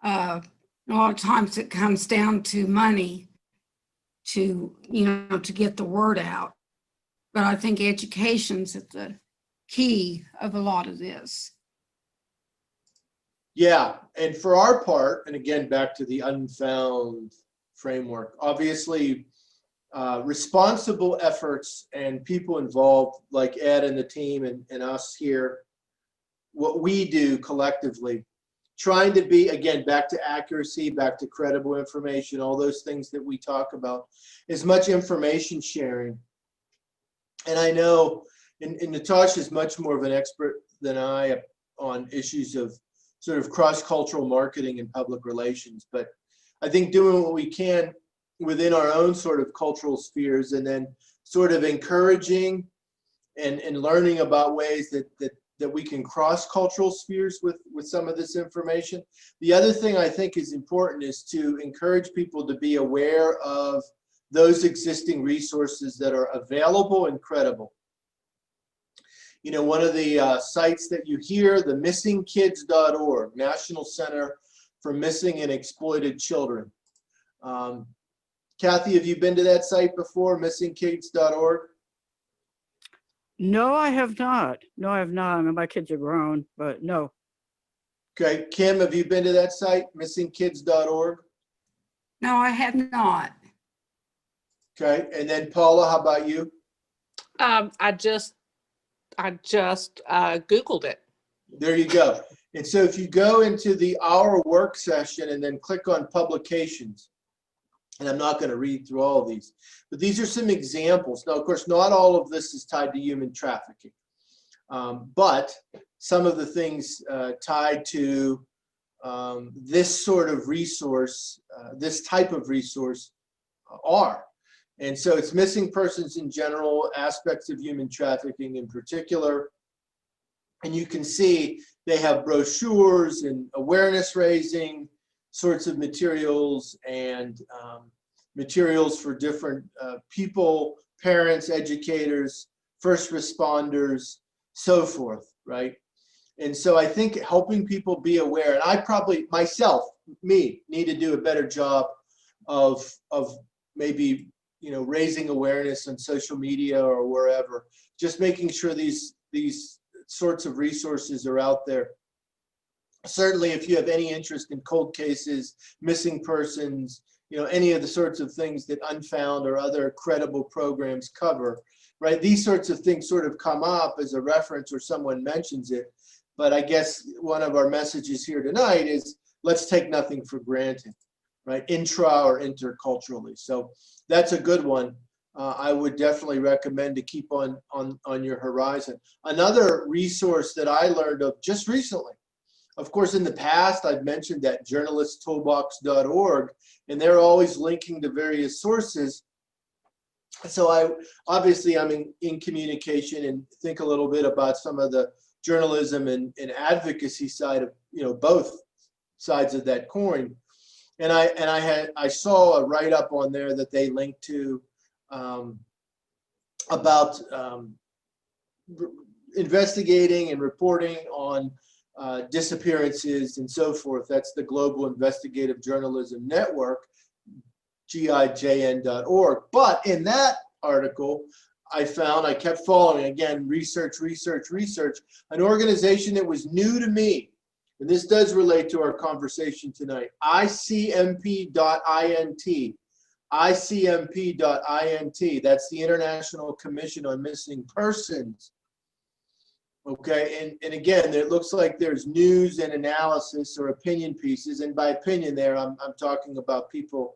A lot of times it comes down to money to get the word out. But I think education's at the key of a lot of this. Yeah, and for our part, and again, back to the Unfound framework, obviously, responsible efforts and people involved like Ed and the team and us here, what we do collectively, trying to be, again, back to accuracy, back to credible information, all those things that we talk about, as much information sharing. And I know, and Natasha is much more of an expert than I on issues of sort of cross-cultural marketing and public relations, but I think doing what we can within our own sort of cultural spheres, and then sort of encouraging and learning about ways that we can cross cultural spheres with some of this information. The other thing I think is important is to encourage people to be aware of those existing resources that are available and credible. You know, one of the sites that you hear, the missingkids.org, National Center for Missing and Exploited Children. Kathy, have you been to that site before, missingkids.org? No, I have not. No, I have not. I mean, my kids are grown, but no. Okay, Kim, have you been to that site, missingkids.org? No, I have not. Okay, and then Paula, how about you? I just Googled it. There you go. And so if you go into the Our Work session and then click on publications, and I'm not going to read through all of these, but these are some examples. Now, of course, not all of this is tied to human trafficking, but some of the things tied to this sort of resource, this type of resource are. And so it's missing persons in general, aspects of human trafficking in particular. And you can see they have brochures and awareness raising sorts of materials and materials for different people, parents, educators, first responders, so forth, right? And so I think helping people be aware, and I probably myself, me, need to do a better job of maybe, you know, raising awareness on social media or wherever, just making sure these sorts of resources are out there. Certainly, if you have any interest in cold cases, missing persons, you know, any of the sorts of things that Unfound or other credible programs cover, right? These sorts of things sort of come up as a reference or someone mentions it. But I guess one of our messages here tonight is let's take nothing for granted, right? Intra or interculturally. So that's a good one. I would definitely recommend to keep on your horizon. Another resource that I learned of just recently, of course, in the past, I've mentioned that journalisttoolbox.org, and they're always linking to various sources. So I'm in communication and think a little bit about some of the journalism and advocacy side of, you know, both sides of that coin. And I saw a write-up on there that they linked to about investigating and reporting on disappearances and so forth. That's the Global Investigative Journalism Network, GIJN.org. But in that article, I kept following, again, research, an organization that was new to me. And this does relate to our conversation tonight, ICMP.int. ICMP.int, that's the International Commission on Missing Persons. Okay, and again, it looks like there's news and analysis or opinion pieces, and by opinion there, I'm talking about people,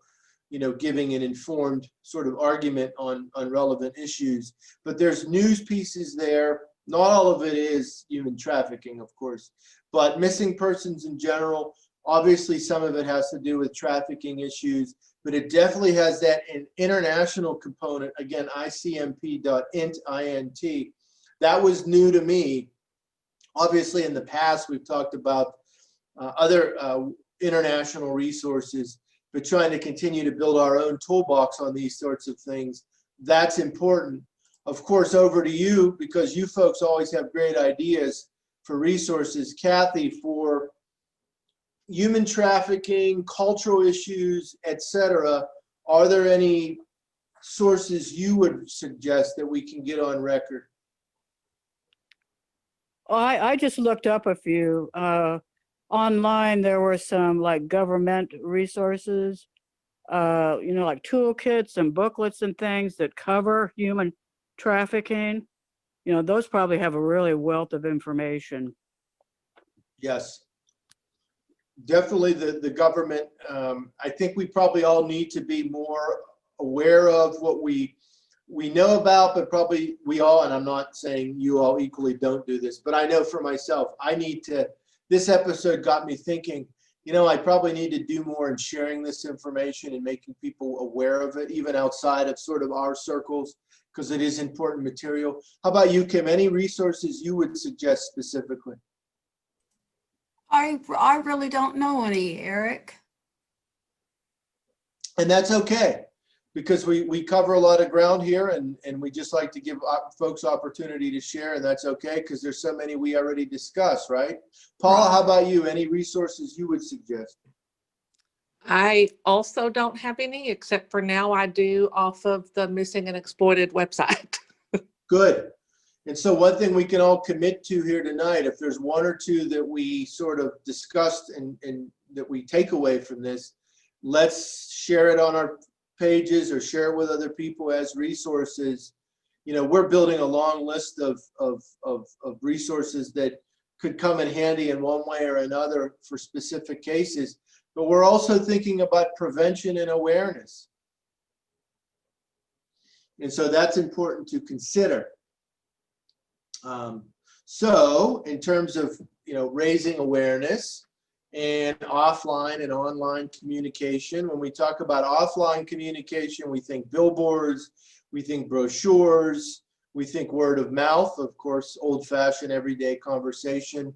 you know, giving an informed sort of argument on relevant issues. But there's news pieces there. Not all of it is human trafficking, of course, but missing persons in general. Obviously, some of it has to do with trafficking issues, but it definitely has that international component. Again, ICMP.int. That was new to me. Obviously, in the past, we've talked about other international resources, but trying to continue to build our own toolbox on these sorts of things, that's important. Of course, over to you, because you folks always have great ideas for resources. Kathy, for human trafficking, cultural issues, etc., are there any sources you would suggest that we can get on record? I just looked up a few. Online, there were some like government resources. like toolkits and booklets and things that cover human trafficking. Those probably have a really wealth of information. Yes. Definitely the government. I think we probably all need to be more aware of what we know about, but probably we all, and I'm not saying you all equally don't do this, but I know for myself, this episode got me thinking, I probably need to do more in sharing this information and making people aware of it, even outside of sort of our circles, because it is important material. How about you, Kim? Any resources you would suggest specifically? I really don't know any, Eric. And that's okay, because we cover a lot of ground here, and we just like to give folks opportunity to share, and that's okay, because there's so many we already discussed, right? Paula, how about you? Any resources you would suggest? I also don't have any, except for now I do off of the Missing and Exploited website. Good. And so one thing we can all commit to here tonight, if there's one or two that we sort of discussed and that we take away from this, let's share it on our pages or share it with other people as resources. We're building a long list of resources that could come in handy in one way or another for specific cases, but we're also thinking about prevention and awareness. And so that's important to consider. So in terms of, raising awareness and offline and online communication, when we talk about offline communication, we think billboards, we think brochures, we think word of mouth, of course, old-fashioned everyday conversation,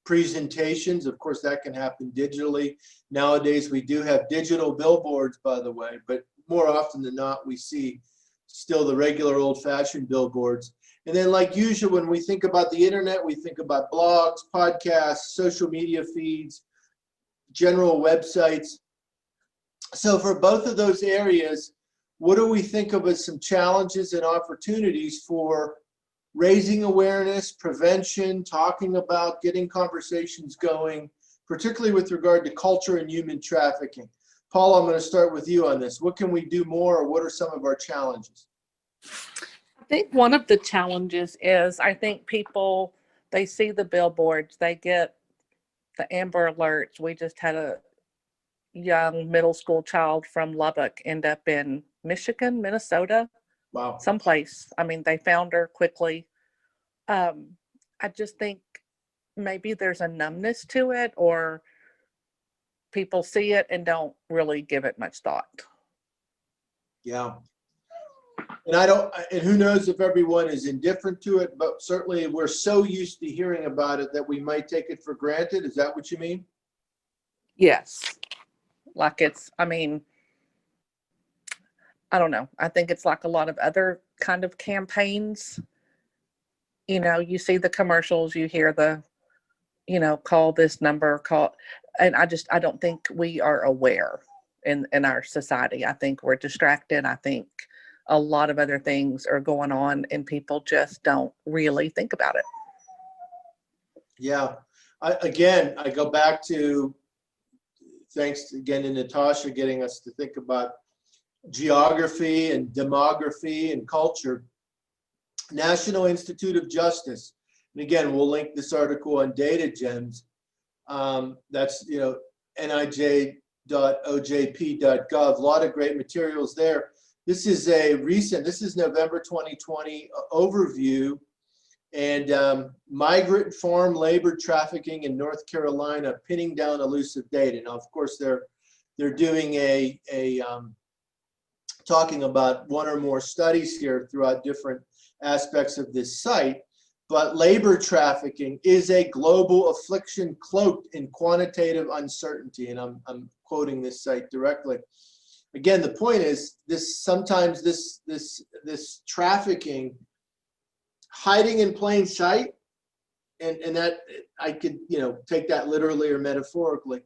presentations, of course, that can happen digitally. Nowadays, we do have digital billboards, by the way, but more often than not, we see still the regular old-fashioned billboards. And then, like usual, when we think about the internet, we think about blogs, podcasts, social media feeds, general websites. So for both of those areas, what do we think of as some challenges and opportunities for raising awareness, prevention, talking about, getting conversations going, particularly with regard to culture and human trafficking? Paul, I'm going to start with you on this. What can we do more, or what are some of our challenges? I think one of the challenges is, I think people, they see the billboards, they get the Amber Alerts. We just had a young middle school child from Lubbock end up in Michigan, Minnesota, Wow. someplace. I mean, they found her quickly. I just think maybe there's a numbness to it, or people see it and don't really give it much thought. Yeah. And who knows if everyone is indifferent to it, but certainly we're so used to hearing about it that we might take it for granted. Is that what you mean? Yes. Like I don't know. I think it's like a lot of other kind of campaigns. You see the commercials, you hear the, call this number, and I don't think we are aware in our society. I think we're distracted. I think a lot of other things are going on and people just don't really think about it. Yeah. I go back to, thanks again to Natasha getting us to think about geography and demography and culture. National Institute of Justice. And again, we'll link this article on Data Gems. That's, nij.ojp.gov. A lot of great materials there. This is November 2020 overview, and migrant farm labor trafficking in North Carolina, pinning down elusive data. Now, of course, they're doing talking about one or more studies here throughout different aspects of this site, but labor trafficking is a global affliction cloaked in quantitative uncertainty, and I'm quoting this site directly. Again, the point is sometimes this trafficking hiding in plain sight, and that I could take that literally or metaphorically.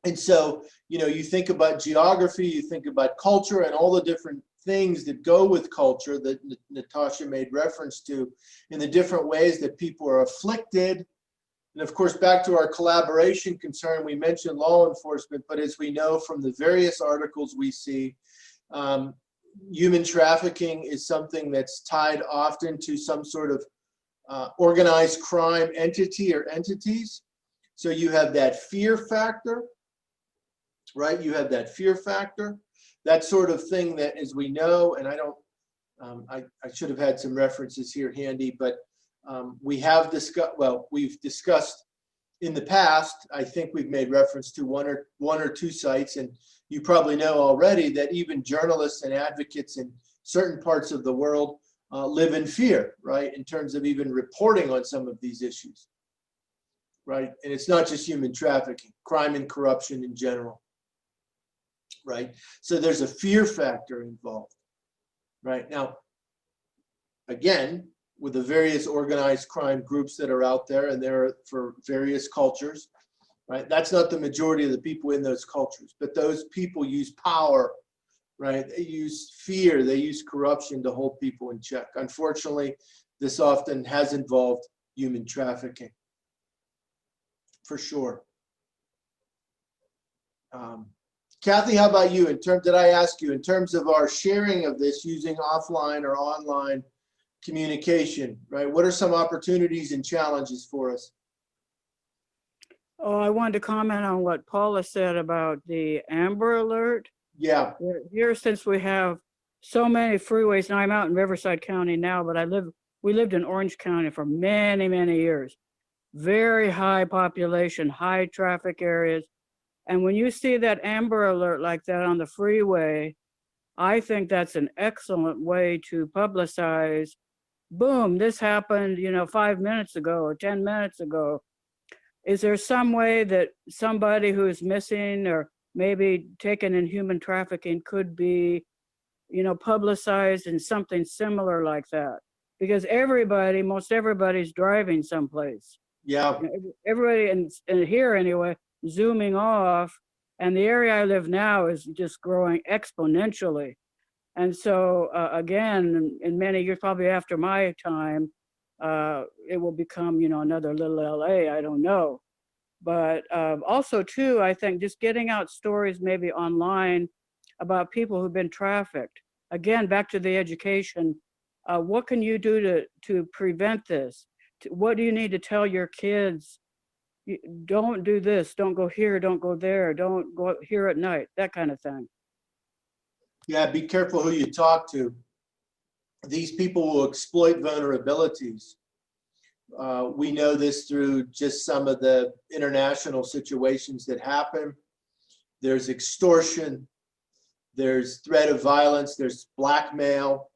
And so you think about geography, you think about culture, and all the different things that go with culture that Natasha made reference to, in the different ways that people are afflicted, And of course, back to our collaboration concern, we mentioned law enforcement, but as we know from the various articles we see, human trafficking is something that's tied often to some sort of organized crime entity or entities. So you have that fear factor, right? You have that fear factor, that sort of thing that, as we know, and I don't, I should have had some references here handy, but we have discussed, well, we've discussed in the past, I think we've made reference to one or two sites, and you probably know already that even journalists and advocates in certain parts of the world live in fear, right? In terms of even reporting on some of these issues, right? And it's not just human trafficking, crime and corruption in general, right? So there's a fear factor involved, right? Now, again, with the various organized crime groups that are out there, and they're for various cultures, right? That's not the majority of the people in those cultures, but those people use power, right? They use fear, they use corruption to hold people in check. Unfortunately, this often has involved human trafficking, for sure. Kathy, how about you? Did I ask you, in terms of our sharing of this using offline or online communication, right? What are some opportunities and challenges for us? Oh, I wanted to comment on what Paula said about the Amber Alert. Yeah. Here, since we have so many freeways, now I'm out in Riverside County now, but we lived in Orange County for many, many years. Very high population, high traffic areas. And when you see that Amber Alert like that on the freeway, I think that's an excellent way to publicize, boom, this happened, 5 minutes ago or 10 minutes ago. Is there some way that somebody who is missing or maybe taken in human trafficking could be, publicized in something similar like that? Because most everybody's driving someplace. Yeah. Everybody, and here anyway, zooming off, and the area I live now is just growing exponentially. And so again, in many years, probably after my time, it will become, another little LA, I don't know. But also too, I think just getting out stories maybe online about people who've been trafficked. Again, back to the education, what can you do to prevent this? What do you need to tell your kids? Don't do this, don't go here, don't go there, don't go here at night, that kind of thing. Yeah, be careful who you talk to. These people will exploit vulnerabilities. We know this through just some of the international situations that happen. There's extortion, there's threat of violence, there's blackmail.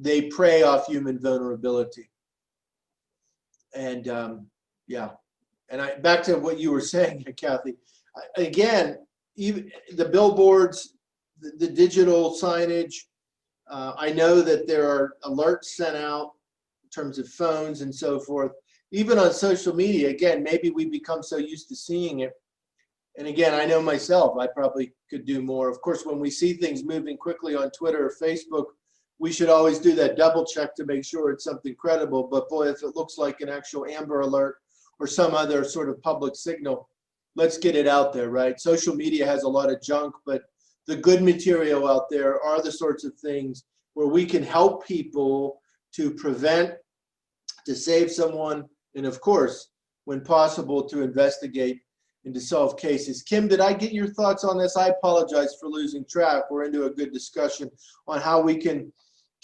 They prey off human vulnerability. And yeah, and back to what you were saying, Kathy, again, even the billboards, the digital signage, I know that there are alerts sent out in terms of phones and so forth. Even on social media, again, maybe we become so used to seeing it. And again, I know myself, I probably could do more. Of course, when we see things moving quickly on Twitter or Facebook, we should always do that double check to make sure it's something credible. But boy, if it looks like an actual Amber Alert or some other sort of public signal, let's get it out there, right? Social media has a lot of junk, but the good material out there are the sorts of things where we can help people to prevent, to save someone, and of course, when possible, to investigate and to solve cases. Kim, did I get your thoughts on this? I apologize for losing track. We're into a good discussion on how we can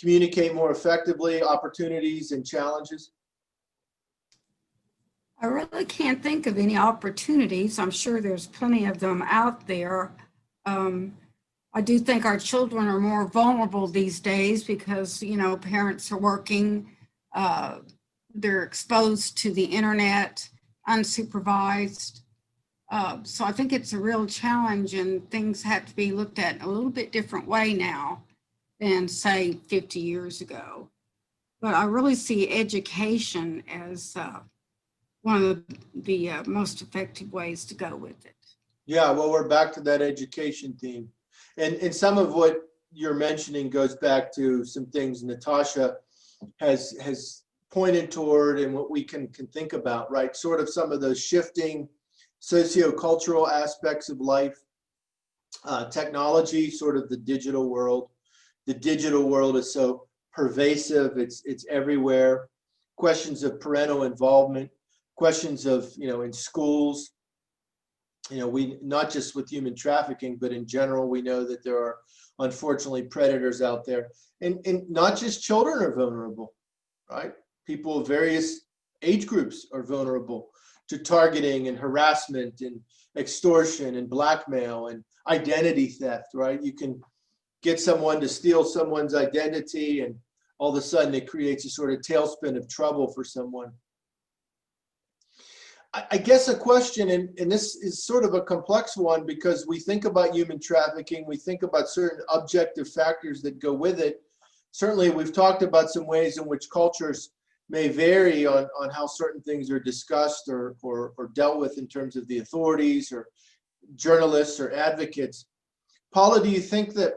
communicate more effectively, opportunities and challenges. I really can't think of any opportunities. I'm sure there's plenty of them out there. I do think our children are more vulnerable these days because, parents are working, they're exposed to the internet, unsupervised. So I think it's a real challenge, and things have to be looked at in a little bit different way now than, say, 50 years ago. But I really see education as one of the most effective ways to go with it. Yeah, well, we're back to that education theme. And some of what you're mentioning goes back to some things Natasha has pointed toward and what we can think about, right? Sort of some of those shifting sociocultural aspects of life, technology, sort of the digital world. The digital world is so pervasive, it's everywhere. Questions of parental involvement, questions of, in schools, we, not just with human trafficking, but in general, we know that there are unfortunately predators out there. And not just children are vulnerable, right? People of various age groups are vulnerable to targeting and harassment and extortion and blackmail and identity theft, right? You can get someone to steal someone's identity, and all of a sudden it creates a sort of tailspin of trouble for someone. I guess a question, and this is sort of a complex one, because we think about human trafficking, we think about certain objective factors that go with it. Certainly, we've talked about some ways in which cultures may vary on how certain things are discussed or dealt with in terms of the authorities or journalists or advocates. Paula, do you think that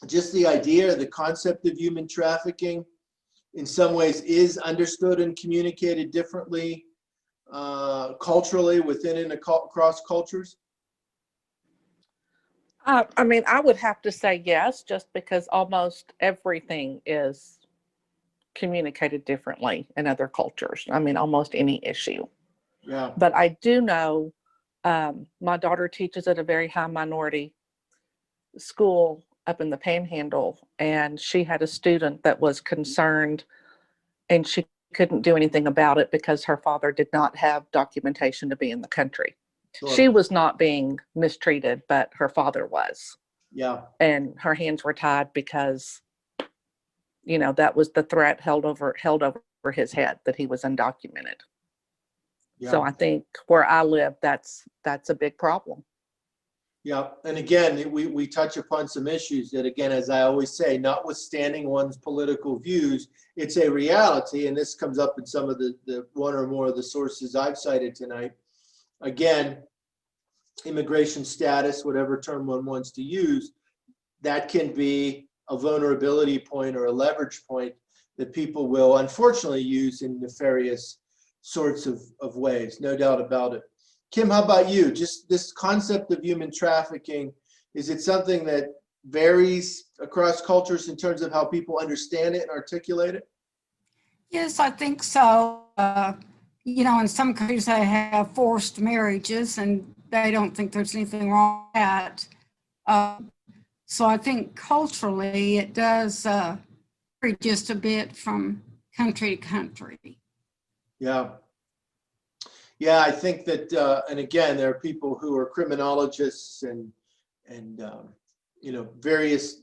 just the idea, the concept of human trafficking in some ways is understood and communicated differently culturally within and across cultures? I mean, I would have to say yes, just because almost everything is communicated differently in other cultures. I mean, almost any issue. Yeah. But I do know my daughter teaches at a very high minority school up in the Panhandle, and she had a student that was concerned, and she couldn't do anything about it because her father did not have documentation to be in the country. Sure. She was not being mistreated, but her father was. Yeah. And her hands were tied because, that was the threat held over his head, that he was undocumented. Yeah. So I think where I live, that's a big problem. Yeah, and again, we touch upon some issues that, again, as I always say, notwithstanding one's political views, it's a reality, and this comes up in some of the one or more of the sources I've cited tonight. Again, immigration status, whatever term one wants to use, that can be a vulnerability point or a leverage point that people will unfortunately use in nefarious sorts of ways, no doubt about it. Kim, how about you? Just this concept of human trafficking, is it something that varies across cultures in terms of how people understand it and articulate it? Yes, I think so. In some countries they have forced marriages and they don't think there's anything wrong with that. So I think culturally it does vary just a bit from country to country. Yeah. Yeah, I think that, and again, there are people who are criminologists and various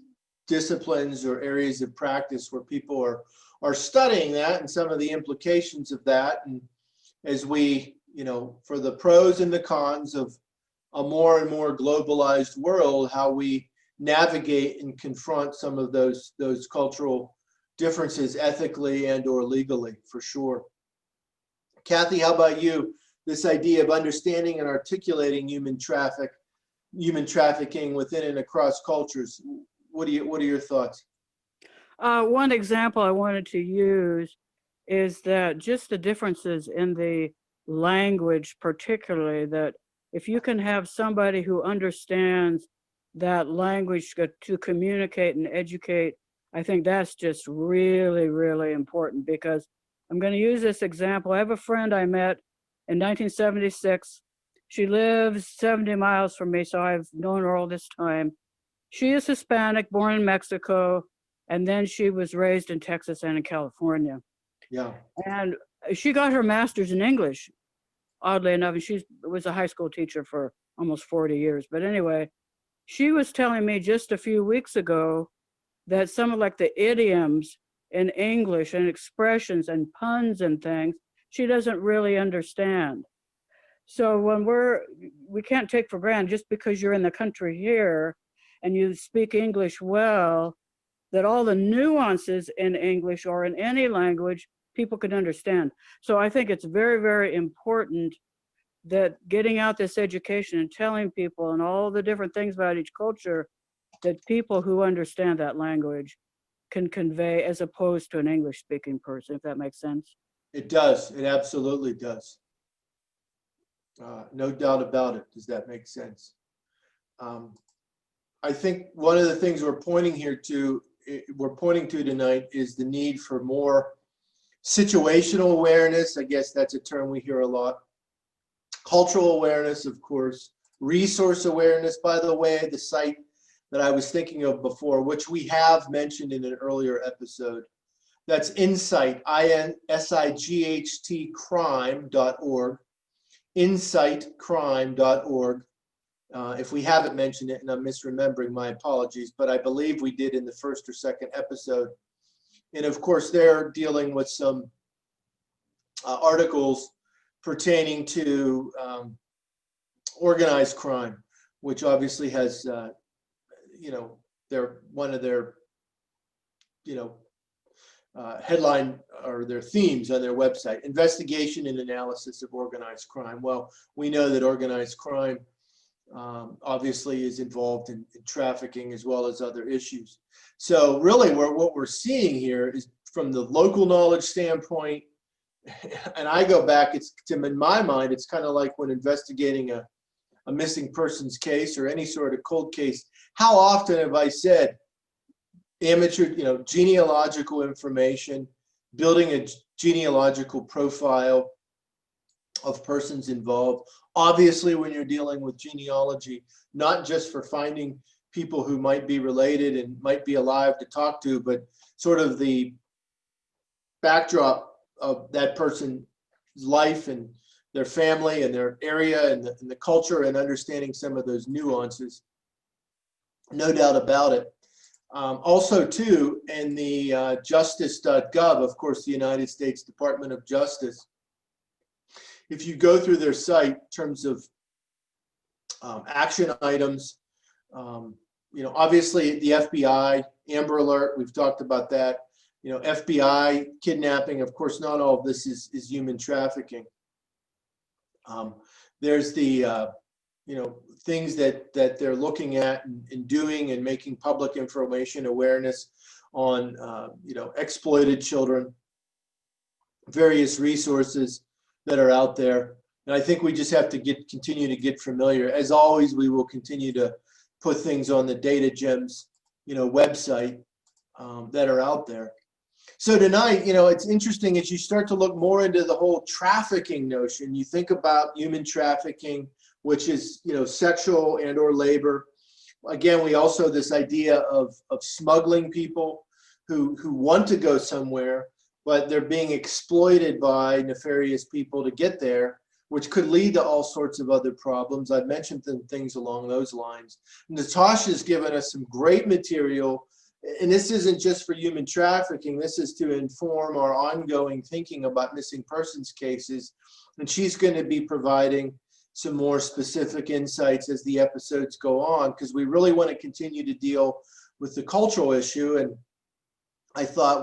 disciplines or areas of practice where people are studying that and some of the implications of that. And as we, for the pros and the cons of a more and more globalized world, how we navigate and confront some of those cultural differences ethically and or legally, for sure. Kathy, how about you? This idea of understanding and articulating human trafficking within and across cultures. What are your thoughts? One example I wanted to use is that just the differences in the language, particularly, that if you can have somebody who understands that language to communicate and educate, I think that's just really, really important. Because I'm going to use this example. I have a friend I met in 1976. She lives 70 miles from me, so I've known her all this time. She is Hispanic, born in Mexico, and then she was raised in Texas and in California. Yeah. And she got her master's in English, oddly enough, and she was a high school teacher for almost 40 years. But anyway, she was telling me just a few weeks ago that some of the idioms in English and expressions and puns and things, she doesn't really understand. So when we can't take for granted, just because you're in the country here and you speak English well, that all the nuances in English or in any language people can understand. So I think it's very, very important that getting out this education and telling people and all the different things about each culture, that people who understand that language can convey as opposed to an English speaking person, if that makes sense. It does. It absolutely does. No doubt about it. Does that make sense? I think one of the things we're pointing to tonight is the need for more situational awareness. I guess that's a term we hear a lot. Cultural awareness, of course. Resource awareness, by the way, the site that I was thinking of before, which we have mentioned in an earlier episode. That's Insight, INSIGHT crime.org, insightcrime.org. If we haven't mentioned it and I'm misremembering, my apologies, but I believe we did in the first or second episode. And of course, they're dealing with some articles pertaining to organized crime, which obviously has, they're one of their, headline or their themes on their website, investigation and analysis of organized crime. Well, we know that organized crime obviously is involved in trafficking as well as other issues. So really what we're seeing here is from the local knowledge standpoint, and I go back, in my mind, it's kind of like when investigating a missing persons case or any sort of cold case. How often have I said amateur, genealogical information, building a genealogical profile of persons involved. Obviously, when you're dealing with genealogy, not just for finding people who might be related and might be alive to talk to, but sort of the backdrop of that person's life and their family and their area and the culture, and understanding some of those nuances. No doubt about it. Also, too, in the justice.gov, of course, the United States Department of Justice, if you go through their site in terms of action items, obviously the FBI, Amber Alert, we've talked about that. FBI, kidnapping, of course, not all of this is human trafficking. There's the, things that they're looking at and doing and making public information awareness on, exploited children, various resources that are out there. And I think we just have to continue to get familiar. As always, we will continue to put things on the Data Gems, website that are out there. So tonight, it's interesting as you start to look more into the whole trafficking notion. You think about human trafficking, which is, sexual and or labor. Again, we also this idea of smuggling people who want to go somewhere, but they're being exploited by nefarious people to get there, which could lead to all sorts of other problems. I've mentioned things along those lines. Natasha's given us some great material. And this isn't just for human trafficking. This is to inform our ongoing thinking about missing persons cases. And she's going to be providing some more specific insights as the episodes go on, because we really want to continue to deal with the cultural issue. And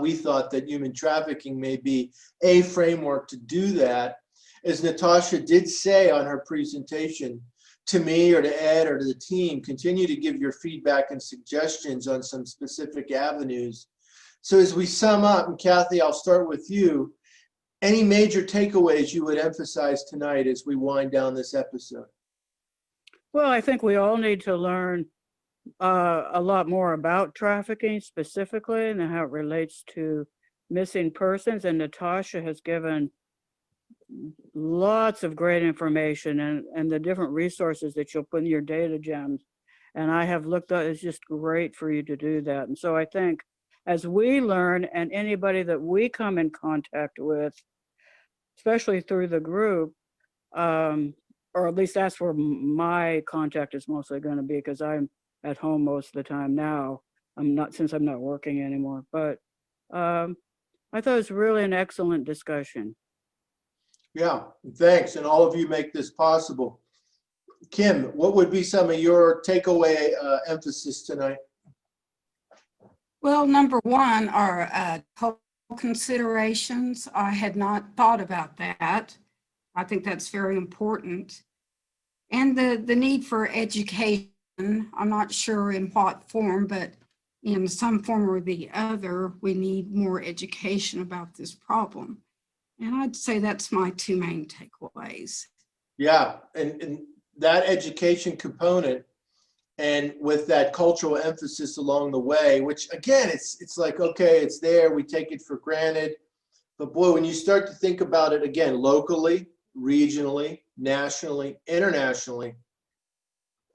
we thought that human trafficking may be a framework to do that. As Natasha did say on her presentation, to me or to Ed or to the team, continue to give your feedback and suggestions on some specific avenues. So as we sum up, and Kathy, I'll start with you, any major takeaways you would emphasize tonight as we wind down this episode? Well, I think we all need to learn a lot more about trafficking specifically and how it relates to missing persons. And Natasha has given lots of great information and the different resources that you'll put in your data gems. And I have looked at, it's just great for you to do that. And so I think as we learn, and anybody that we come in contact with, especially through the group, or at least that's where my contact is mostly going to be, because I'm at home most of the time now. Since I'm not working anymore. But I thought it was really an excellent discussion. Yeah, thanks. And all of you make this possible. Kim, what would be some of your takeaway emphasis tonight? Well, number one are cultural considerations. I had not thought about that. I think that's very important. And the need for education. I'm not sure in what form, but in some form or the other, we need more education about this problem. And I'd say that's my two main takeaways. Yeah, and that education component, and with that cultural emphasis along the way, which again, it's like, okay, it's there, we take it for granted. But boy, when you start to think about it again, locally, regionally, nationally, internationally,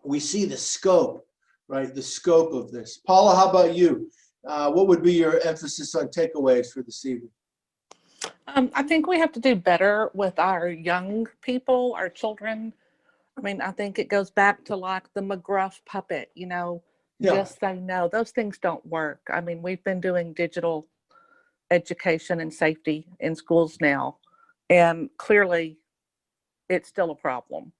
we see the scope, right? The scope of this. Paula, how about you? What would be your emphasis on takeaways for this evening? I think we have to do better with our young people, our children. I mean, I think it goes back to like the McGruff puppet, Yeah. just say no. Those things don't work. I mean, we've been doing digital education and safety in schools now, and clearly it's still a problem.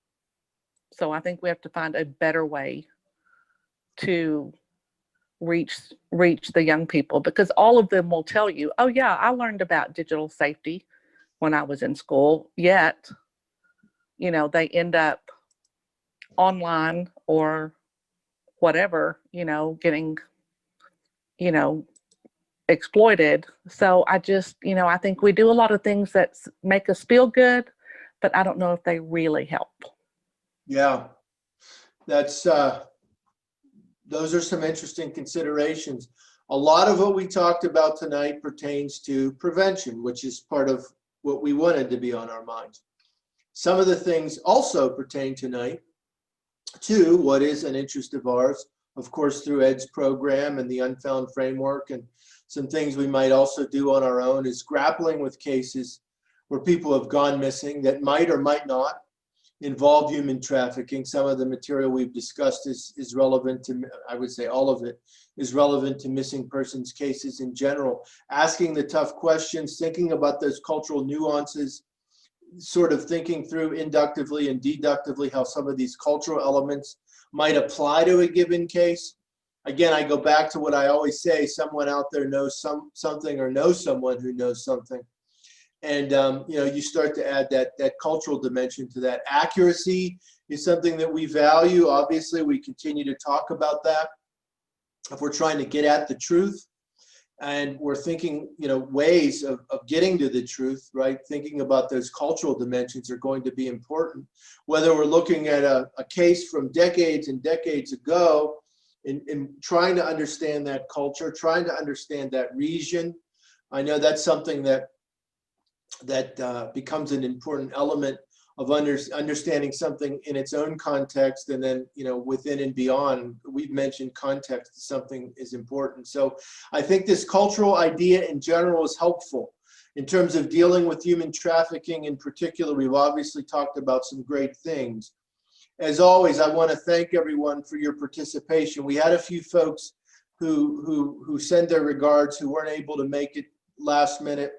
So I think we have to find a better way to reach the young people, because all of them will tell you, oh yeah, I learned about digital safety when I was in school, yet they end up online or whatever, getting exploited. So I just I think we do a lot of things that make us feel good, but I don't know if they really help. Yeah, that's those are some interesting considerations. A lot of what we talked about tonight pertains to prevention, which is part of what we wanted to be on our minds. Some of the things also pertain tonight to what is an interest of ours, of course, through Ed's program and the Unfound framework, and some things we might also do on our own is grappling with cases where people have gone missing that might or might not involve human trafficking. Some of the material we've discussed is relevant to, I would say all of it is relevant to missing persons cases in general. Asking the tough questions, thinking about those cultural nuances, sort of thinking through inductively and deductively how some of these cultural elements might apply to a given case. Again, I go back to what I always say, someone out there knows something or knows someone who knows something. And you start to add that cultural dimension to that. Accuracy is something that we value. Obviously, we continue to talk about that. If we're trying to get at the truth and we're thinking, ways of getting to the truth, right? Thinking about those cultural dimensions are going to be important. Whether we're looking at a case from decades and decades ago and trying to understand that culture, trying to understand that region. I know that's something that becomes an important element of understanding something in its own context, and then within and beyond. We've mentioned context, something is important. So I think this cultural idea in general is helpful in terms of dealing with human trafficking. In particular, we've obviously talked about some great things. As always, I want to thank everyone for your participation. We had a few folks who send their regards who weren't able to make it last minute.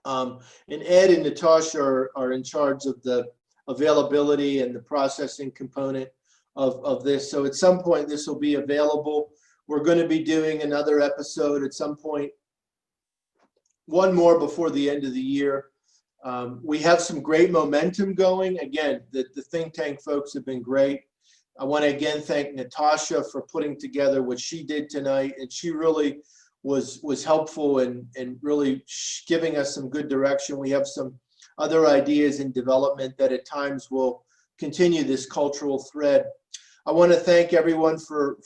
And Ed and Natasha are in charge of the availability and the processing component of this. So at some point, this will be available. We're going to be doing another episode at some point, one more before the end of the year. We have some great momentum going. Again, the think tank folks have been great. I want to again thank Natasha for putting together what she did tonight, and she really was helpful and really giving us some good direction. We have some other ideas in development that at times will continue this cultural thread. I want to thank everyone for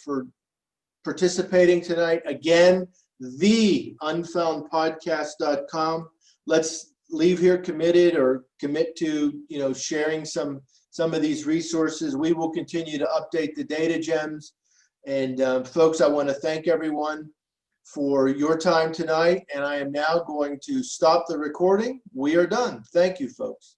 participating tonight. Again, the unfoundpodcast.com. Let's leave here committed or commit to sharing some of these resources. We will continue to update the data gems. And folks, I want to thank everyone for your time tonight, and I am now going to stop the recording. We are done. Thank you, folks.